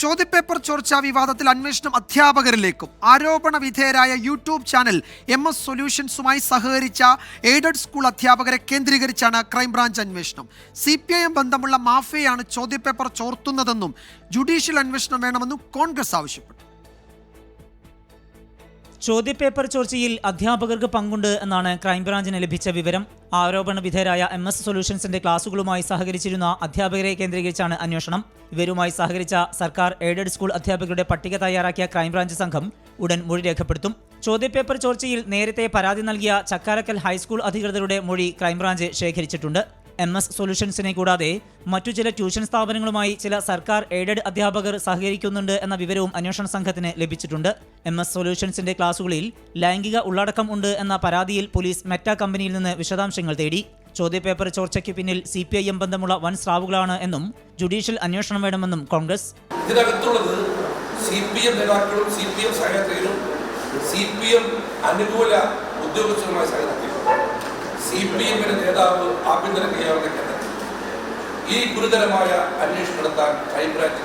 ചോദ്യപേപ്പർ ചോർച്ചാ വിവാദത്തിൽ അന്വേഷണം അധ്യാപകരിലേക്കും. ആരോപണ വിധേയരായ യൂട്യൂബ് ചാനൽ MS സൊല്യൂഷൻസുമായി സഹകരിച്ച എയ്ഡഡ് സ്കൂൾ അധ്യാപകരെ കേന്ദ്രീകരിച്ചാണ് ക്രൈംബ്രാഞ്ച് അന്വേഷണം. CPIM ബന്ധമുള്ള മാഫിയയാണ് ചോദ്യപേപ്പർ ചോർത്തുന്നതെന്നും ജുഡീഷ്യൽ അന്വേഷണം വേണമെന്നും കോൺഗ്രസ് ആവശ്യപ്പെട്ടു. ചോദ്യപേപ്പർ ചോർച്ചയിൽ അധ്യാപകർക്ക് പങ്കുണ്ട് എന്നാണ് ക്രൈംബ്രാഞ്ചിന് ലഭിച്ച വിവരം. ആരോപണ വിധേയരായ MS സൊല്യൂഷൻസിന്റെ ക്ലാസുകളുമായി സഹകരിച്ചിരുന്ന അധ്യാപകരെ കേന്ദ്രീകരിച്ചാണ് അന്വേഷണം. ഇവരുമായി സഹകരിച്ച സർക്കാർ എയ്ഡഡ് സ്കൂൾ അധ്യാപകരുടെ പട്ടിക തയ്യാറാക്കിയ ക്രൈംബ്രാഞ്ച് സംഘം ഉടൻ മൊഴി രേഖപ്പെടുത്തും. ചോദ്യപേപ്പർ ചോർച്ചയിൽ നേരത്തെ പരാതി നൽകിയ ചക്കാരക്കൽ ഹൈസ്കൂൾ അധികൃതരുടെ മൊഴി ക്രൈംബ്രാഞ്ച് ശേഖരിച്ചിട്ടുണ്ട്. MS സൊല്യൂഷൻസിനെ കൂടാതെ മറ്റു ചില ട്യൂഷൻ സ്ഥാപനങ്ങളുമായി ചില സർക്കാർ എയ്ഡഡ് അധ്യാപകർ സഹകരിക്കുന്നുണ്ട് എന്ന വിവരവും അന്വേഷണ സംഘത്തിന് ലഭിച്ചിട്ടുണ്ട്. MS സൊല്യൂഷൻസിന്റെ ക്ലാസുകളിൽ ലൈംഗിക ഉള്ളടക്കം ഉണ്ട് എന്ന പരാതിയിൽ പോലീസ് മെറ്റ കമ്പനിയിൽ നിന്ന് വിശദാംശങ്ങൾ തേടി. ചോദ്യപേപ്പർ ചോർച്ചയ്ക്ക് പിന്നിൽ CPIM ബന്ധമുള്ള വൻ സ്രാവുകളാണ് എന്നും ജുഡീഷ്യൽ അന്വേഷണം വേണമെന്നും കോൺഗ്രസ്. ഇതിനകത്തുള്ളത് CPM നേതാക്കളും CPM സഹയാത്രികരും CPM അനുകൂല ഉദ്യോഗസ്ഥരുമായി സഹകരിക്കും. CPM-ന്റെ നേതാവ് ആഭ്യന്തര ക്രിയാവർക്ക് ഈ ഗുരുതരമായ അന്വേഷണം നടത്താൻ ക്രൈംബ്രാഞ്ച്.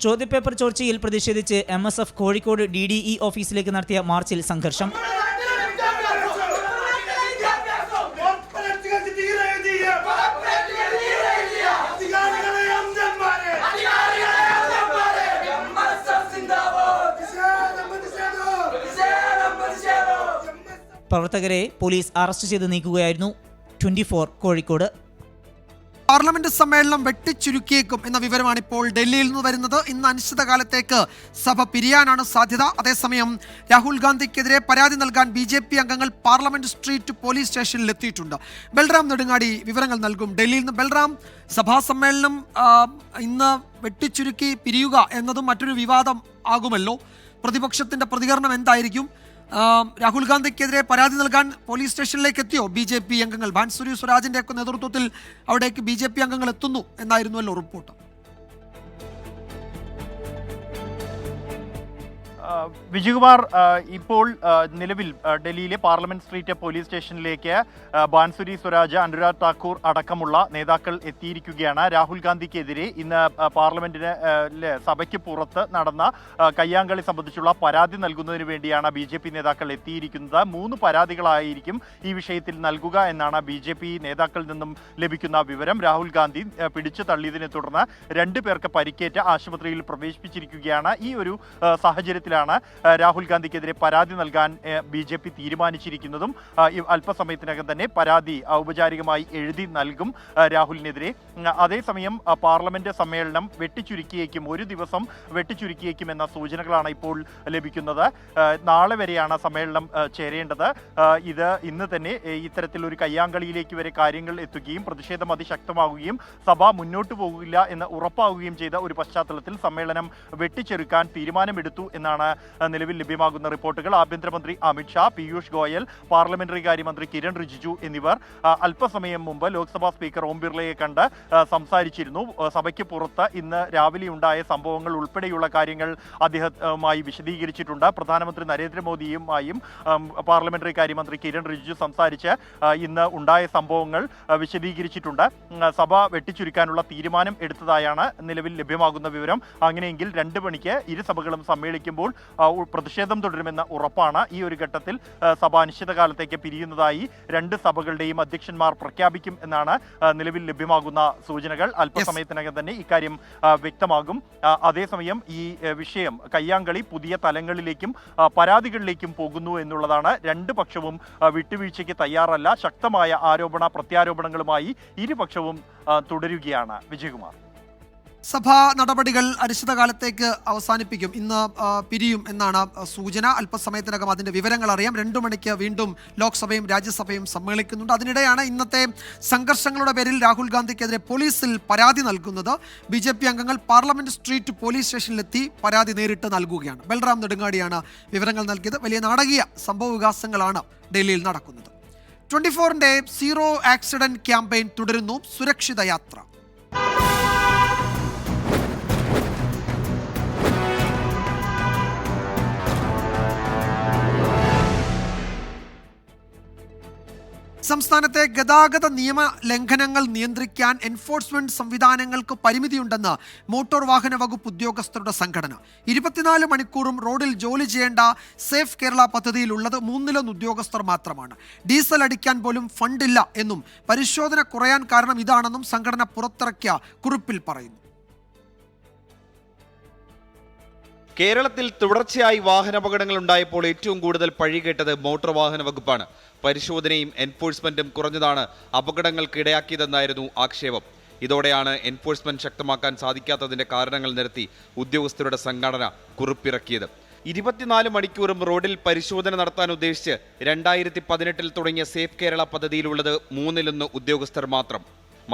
ചോദ്യപേപ്പർ ചോർച്ചയിൽ പ്രതിഷേധിച്ച് MSF കോഴിക്കോട് DDE ഓഫീസിലേക്ക് നടത്തിയ മാർച്ചിൽ സംഘർഷം. പ്രവർത്തകരെ പോലീസ് അറസ്റ്റ് ചെയ്ത് നീക്കുകയായിരുന്നു. 24 കോഴിക്കോട്. പാർലമെന്റ് സമ്മേളനം വെട്ടിച്ചുരുക്കിയേക്കും എന്ന വിവരമാണ് ഇപ്പോൾ ഡൽഹിയിൽ നിന്ന് വരുന്നത്. ഇന്ന് അനിശ്ചിതകാലത്തേക്ക് സഭ പിരിയാനാണ് സാധ്യത. അതേസമയം രാഹുൽ ഗാന്ധിക്കെതിരെ പരാതി നൽകാൻ BJP അംഗങ്ങൾ പാർലമെന്റ് സ്ട്രീറ്റ് പോലീസ് സ്റ്റേഷനിൽ എത്തിയിട്ടുണ്ട്. ബൽറാം നെടുങ്ങാടി വിവരങ്ങൾ നൽകും. ഡൽഹിയിൽ നിന്ന് ബൽറാം, സഭാ സമ്മേളനം ഇന്ന് വെട്ടിച്ചുരുക്കി പിരിയുക എന്നതും മറ്റൊരു വിവാദം ആകുമല്ലോ. പ്രതിപക്ഷത്തിന്റെ പ്രതികരണം എന്തായിരിക്കും? രാഹുൽ ഗാന്ധിക്കെതിരെ പരാതി നൽകാൻ പോലീസ് സ്റ്റേഷനിലേക്ക് എത്തിയോ BJP അംഗങ്ങൾ? ഭാൻസുരി സ്വരാജിന്റെ ഒക്കെ നേതൃത്വത്തിൽ അവിടേക്ക് BJP അംഗങ്ങൾ എത്തുന്നു എന്നായിരുന്നുവല്ലോ റിപ്പോർട്ട്. വിജയകുമാർ, ഇപ്പോൾ നിലവിൽ ഡൽഹിയിലെ പാർലമെന്റ് സ്ട്രീറ്റ് പോലീസ് സ്റ്റേഷനിലേക്ക് ബാൻസുരി സ്വരാജ്, അനുരാഗ് താക്കൂർ അടക്കമുള്ള നേതാക്കൾ എത്തിയിരിക്കുകയാണ്. രാഹുൽ ഗാന്ധിക്കെതിരെ ഇന്ന് പാർലമെന്റിന് സഭയ്ക്ക് പുറത്ത് നടന്ന കയ്യാങ്കളി സംബന്ധിച്ചുള്ള പരാതി നൽകുന്നതിന് വേണ്ടിയാണ് BJP നേതാക്കൾ എത്തിയിരിക്കുന്നത്. 3 പരാതികളായിരിക്കും ഈ വിഷയത്തിൽ നൽകുക എന്നാണ് BJP നേതാക്കളിൽ നിന്നും ലഭിക്കുന്ന വിവരം. രാഹുൽ ഗാന്ധി പിടിച്ചു തള്ളിയതിനെ തുടർന്ന് 2 പേർക്ക് പരിക്കേറ്റ് ആശുപത്രിയിൽ പ്രവേശിപ്പിച്ചിരിക്കുകയാണ്. ഈ ഒരു സാഹചര്യത്തിലാണ് രാഹുൽ ഗാന്ധിക്കെതിരെ പരാതി നൽകാൻ BJP തീരുമാനിച്ചിരിക്കുന്നതും. അല്പസമയത്തിനകം തന്നെ പരാതി ഔപചാരികമായി എഴുതി നൽകും രാഹുലിനെതിരെ. അതേസമയം പാർലമെന്റ് സമ്മേളനം വെട്ടിച്ചുരുക്കിയേക്കും, ഒരു ദിവസം വെട്ടിച്ചുരുക്കിയേക്കും എന്ന സൂചനകളാണ് ഇപ്പോൾ ലഭിക്കുന്നത്. നാളെ വരെയാണ് സമ്മേളനം ചേരേണ്ടത്. ഇത് ഇന്ന് തന്നെ ഇത്തരത്തിലൊരു കയ്യാങ്കളിയിലേക്ക് വരെ കാര്യങ്ങൾ എത്തുകയും പ്രതിഷേധം അതിശക്തമാവുകയും സഭ മുന്നോട്ട് പോകില്ല എന്ന് ഉറപ്പാവുകയും ചെയ്ത ഒരു പശ്ചാത്തലത്തിൽ സമ്മേളനം വെട്ടിച്ചെറുക്കാൻ തീരുമാനമെടുത്തു എന്നാണ് നിലവിൽ ലഭ്യമാകുന്ന റിപ്പോർട്ടുകൾ. ആഭ്യന്തരമന്ത്രി അമിത്ഷാ, പീയൂഷ് ഗോയൽ, പാർലമെന്ററി കാര്യമന്ത്രി കിരൺ റിജിജു എന്നിവർ അല്പസമയം മുമ്പ് ലോക്സഭാ സ്പീക്കർ ഓം ബിർളയെ കണ്ട് സംസാരിച്ചിരുന്നു. സഭയ്ക്ക് പുറത്ത് ഇന്ന് രാവിലെ ഉണ്ടായ സംഭവങ്ങൾ ഉൾപ്പെടെയുള്ള കാര്യങ്ങൾ അദ്ദേഹവുമായി വിശദീകരിച്ചിട്ടുണ്ട്. പ്രധാനമന്ത്രി നരേന്ദ്രമോദിയുമായും പാർലമെന്ററി കാര്യമന്ത്രി കിരൺ റിജിജു സംസാരിച്ച് ഇന്ന് ഉണ്ടായ സംഭവങ്ങൾ വിശദീകരിച്ചിട്ടുണ്ട്. സഭ വെട്ടിച്ചുരുക്കാനുള്ള തീരുമാനം എടുത്തതായാണ് നിലവിൽ ലഭ്യമാകുന്ന വിവരം. അങ്ങനെയെങ്കിൽ 2 മണിക്ക് ഇരു സഭകളും സമ്മേളിക്കുമ്പോൾ പ്രതിഷേധം തുടരുമെന്ന ഉറപ്പാണ്. ഈ ഒരു ഘട്ടത്തിൽ സഭ അനിശ്ചിതകാലത്തേക്ക് പിരിയുന്നതായി രണ്ട് സഭകളുടെയും അധ്യക്ഷന്മാർ പ്രഖ്യാപിക്കും എന്നാണ് നിലവിൽ ലഭ്യമാകുന്ന സൂചനകൾ. അല്പസമയത്തിനകം തന്നെ ഇക്കാര്യം വ്യക്തമാകും. അതേസമയം ഈ വിഷയം കയ്യാങ്കളി പുതിയ തലങ്ങളിലേക്കും പരാതികളിലേക്കും പോകുന്നു എന്നുള്ളതാണ്. രണ്ട് പക്ഷവും വിട്ടുവീഴ്ചയ്ക്ക് തയ്യാറല്ല. ശക്തമായ ആരോപണ പ്രത്യാരോപണങ്ങളുമായി ഇരുപക്ഷവും തുടരുകയാണ്. വിജയകുമാർ, സഭാ നടപടികൾ അനിശ്ചിതകാലത്തേക്ക് അവസാനിപ്പിക്കും. ഇന്ന് പിരിയും എന്നാണ് സൂചന. അല്പസമയത്തിനകം അതിൻ്റെ വിവരങ്ങൾ അറിയാം. 2 മണിക്ക് വീണ്ടും ലോക്സഭയും രാജ്യസഭയും സമ്മേളിക്കുന്നുണ്ട്. അതിനിടെയാണ് ഇന്നത്തെ സംഘർഷങ്ങളുടെ പേരിൽ രാഹുൽ ഗാന്ധിക്കെതിരെ പോലീസിൽ പരാതി നൽകുന്നത്. BJP അംഗങ്ങൾ പാർലമെന്റ് സ്ട്രീറ്റ് പോലീസ് സ്റ്റേഷനിലെത്തി പരാതി നേരിട്ട് നൽകുകയാണ്. ബൽറാം നെടുങ്ങാടിയാണ് വിവരങ്ങൾ നൽകിയത്. വലിയ നാടകീയ സംഭവ വികാസങ്ങളാണ് ഡൽഹിയിൽ നടക്കുന്നത്. 24-ന്റെ സീറോ ആക്സിഡന്റ് ക്യാമ്പയിൻ തുടരുന്നു. സുരക്ഷിത യാത്ര. സംസ്ഥാനത്തെ ഗതാഗത നിയമ ലംഘനങ്ങൾ നിയന്ത്രിക്കാൻ എൻഫോഴ്സ്മെന്റ് സംവിധാനങ്ങൾക്ക് പരിമിതിയുണ്ടെന്ന് മോട്ടോർ വാഹന വകുപ്പ് ഉദ്യോഗസ്ഥരുടെ സംഘടന. 24 മണിക്കൂറും റോഡിൽ ജോലി ചെയ്യേണ്ട സേഫ് കേരള പദ്ധതിയിലുള്ളത് 3 ഉദ്യോഗസ്ഥർ മാത്രമാണ്. ഡീസൽ അടിക്കാൻ പോലും ഫണ്ടില്ല എന്നും പരിശോധന കുറയാൻ കാരണം ഇതാണെന്നും സംഘടന പുറത്തിറക്കിയ കുറിപ്പിൽ പറയുന്നു. കേരളത്തിൽ തുടർച്ചയായി വാഹനാപകടങ്ങൾ ഉണ്ടായപ്പോൾ ഏറ്റവും കൂടുതൽ പഴി കേട്ടത് മോട്ടോർ വാഹന വകുപ്പാണ്. പരിശോധനയും എൻഫോഴ്സ്മെന്റും കുറഞ്ഞതാണ് അപകടങ്ങൾക്ക് ഇടയാക്കിയതെന്നായിരുന്നു ആക്ഷേപം. ഇതോടെയാണ് എൻഫോഴ്സ്മെന്റ് ശക്തമാക്കാൻ സാധിക്കാത്തതിന്റെ കാരണങ്ങൾ നിരത്തി ഉദ്യോഗസ്ഥരുടെ സംഘടന കുറിപ്പിറക്കിയത്. 24 മണിക്കൂറും റോഡിൽ പരിശോധന നടത്താൻ ഉദ്ദേശിച്ച് 2018 തുടങ്ങിയ സേഫ് കേരള പദ്ധതിയിലുള്ളത് 3 ഉദ്യോഗസ്ഥർ മാത്രം.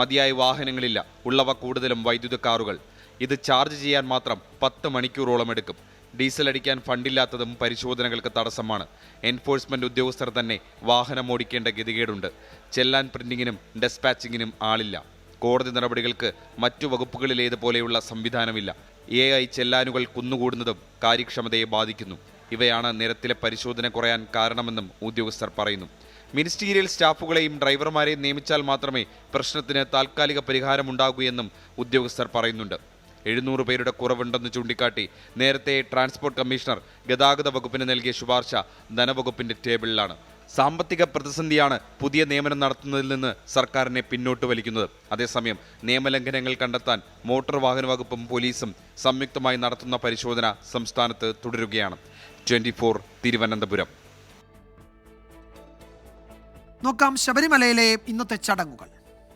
മതിയായ വാഹനങ്ങളില്ല. ഉള്ളവ കൂടുതലും വൈദ്യുത കാറുകൾ. ഇത് ചാർജ് ചെയ്യാൻ മാത്രം 10 മണിക്കൂറോളം എടുക്കും. ഡീസൽ അടിക്കാൻ ഫണ്ടില്ലാത്തതും പരിശോധനകൾക്ക് തടസ്സമാണ്. എൻഫോഴ്സ്മെന്റ് ഉദ്യോഗസ്ഥർ തന്നെ വാഹനം ഓടിക്കേണ്ട ഗതികേടുണ്ട്. ചെല്ലാൻ പ്രിന്റിങ്ങിനും ഡെസ്പാച്ചിങ്ങിനും ആളില്ല. കോടതി നടപടികൾക്ക് മറ്റു വകുപ്പുകളിലേതുപോലെയുള്ള സംവിധാനമില്ല. AI ചെല്ലാനുകൾ കുന്നുകൂടുന്നതും കാര്യക്ഷമതയെ ബാധിക്കുന്നു. ഇവയാണ് നിരത്തിലെ പരിശോധന കുറയാൻ കാരണമെന്നും ഉദ്യോഗസ്ഥർ പറയുന്നു. മിനിസ്റ്റീരിയൽ സ്റ്റാഫുകളെയും ഡ്രൈവർമാരെയും നിയമിച്ചാൽ മാത്രമേ പ്രശ്നത്തിന് താൽക്കാലിക പരിഹാരമുണ്ടാകൂ എന്നും ഉദ്യോഗസ്ഥർ പറയുന്നുണ്ട്. 700 പേരുടെ കുറവുണ്ടെന്ന് ചൂണ്ടിക്കാട്ടി നേരത്തെ ട്രാൻസ്പോർട്ട് കമ്മീഷണർ ഗതാഗത വകുപ്പിന് നൽകിയ ശുപാർശ ധനവകുപ്പിന്റെ ടേബിളിലാണ്. സാമ്പത്തിക പ്രതിസന്ധിയാണ് പുതിയ നിയമനം നടത്തുന്നതിൽ നിന്ന് സർക്കാരിനെ പിന്നോട്ട് വലിക്കുന്നത്. അതേസമയം നിയമലംഘനങ്ങൾ കണ്ടെത്താൻ മോട്ടോർ വാഹന വകുപ്പും പോലീസും സംയുക്തമായി നടത്തുന്ന പരിശോധന സംസ്ഥാനത്ത് തുടരുകയാണ്. 24 തിരുവനന്തപുരം. നോക്കാം ശബരിമലയിലെ ഇന്നത്തെ ചടങ്ങുകൾ.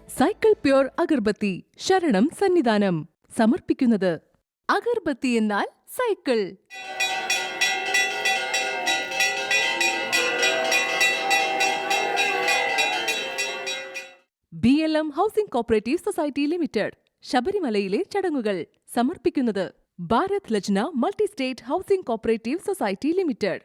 സൈക്കിൾ പ്യൂർ അഗർബത്തി ശരണം സന്നിധാനം സമർപ്പിക്കുന്നത് അഗർബത്തി എന്നാൽ Cycle. BLM housing cooperative society limited ശബരിമലയിലെ ചടങ്ങുകൾ സമർപ്പിക്കുന്നത് Bharat Lajna multi state housing cooperative society limited.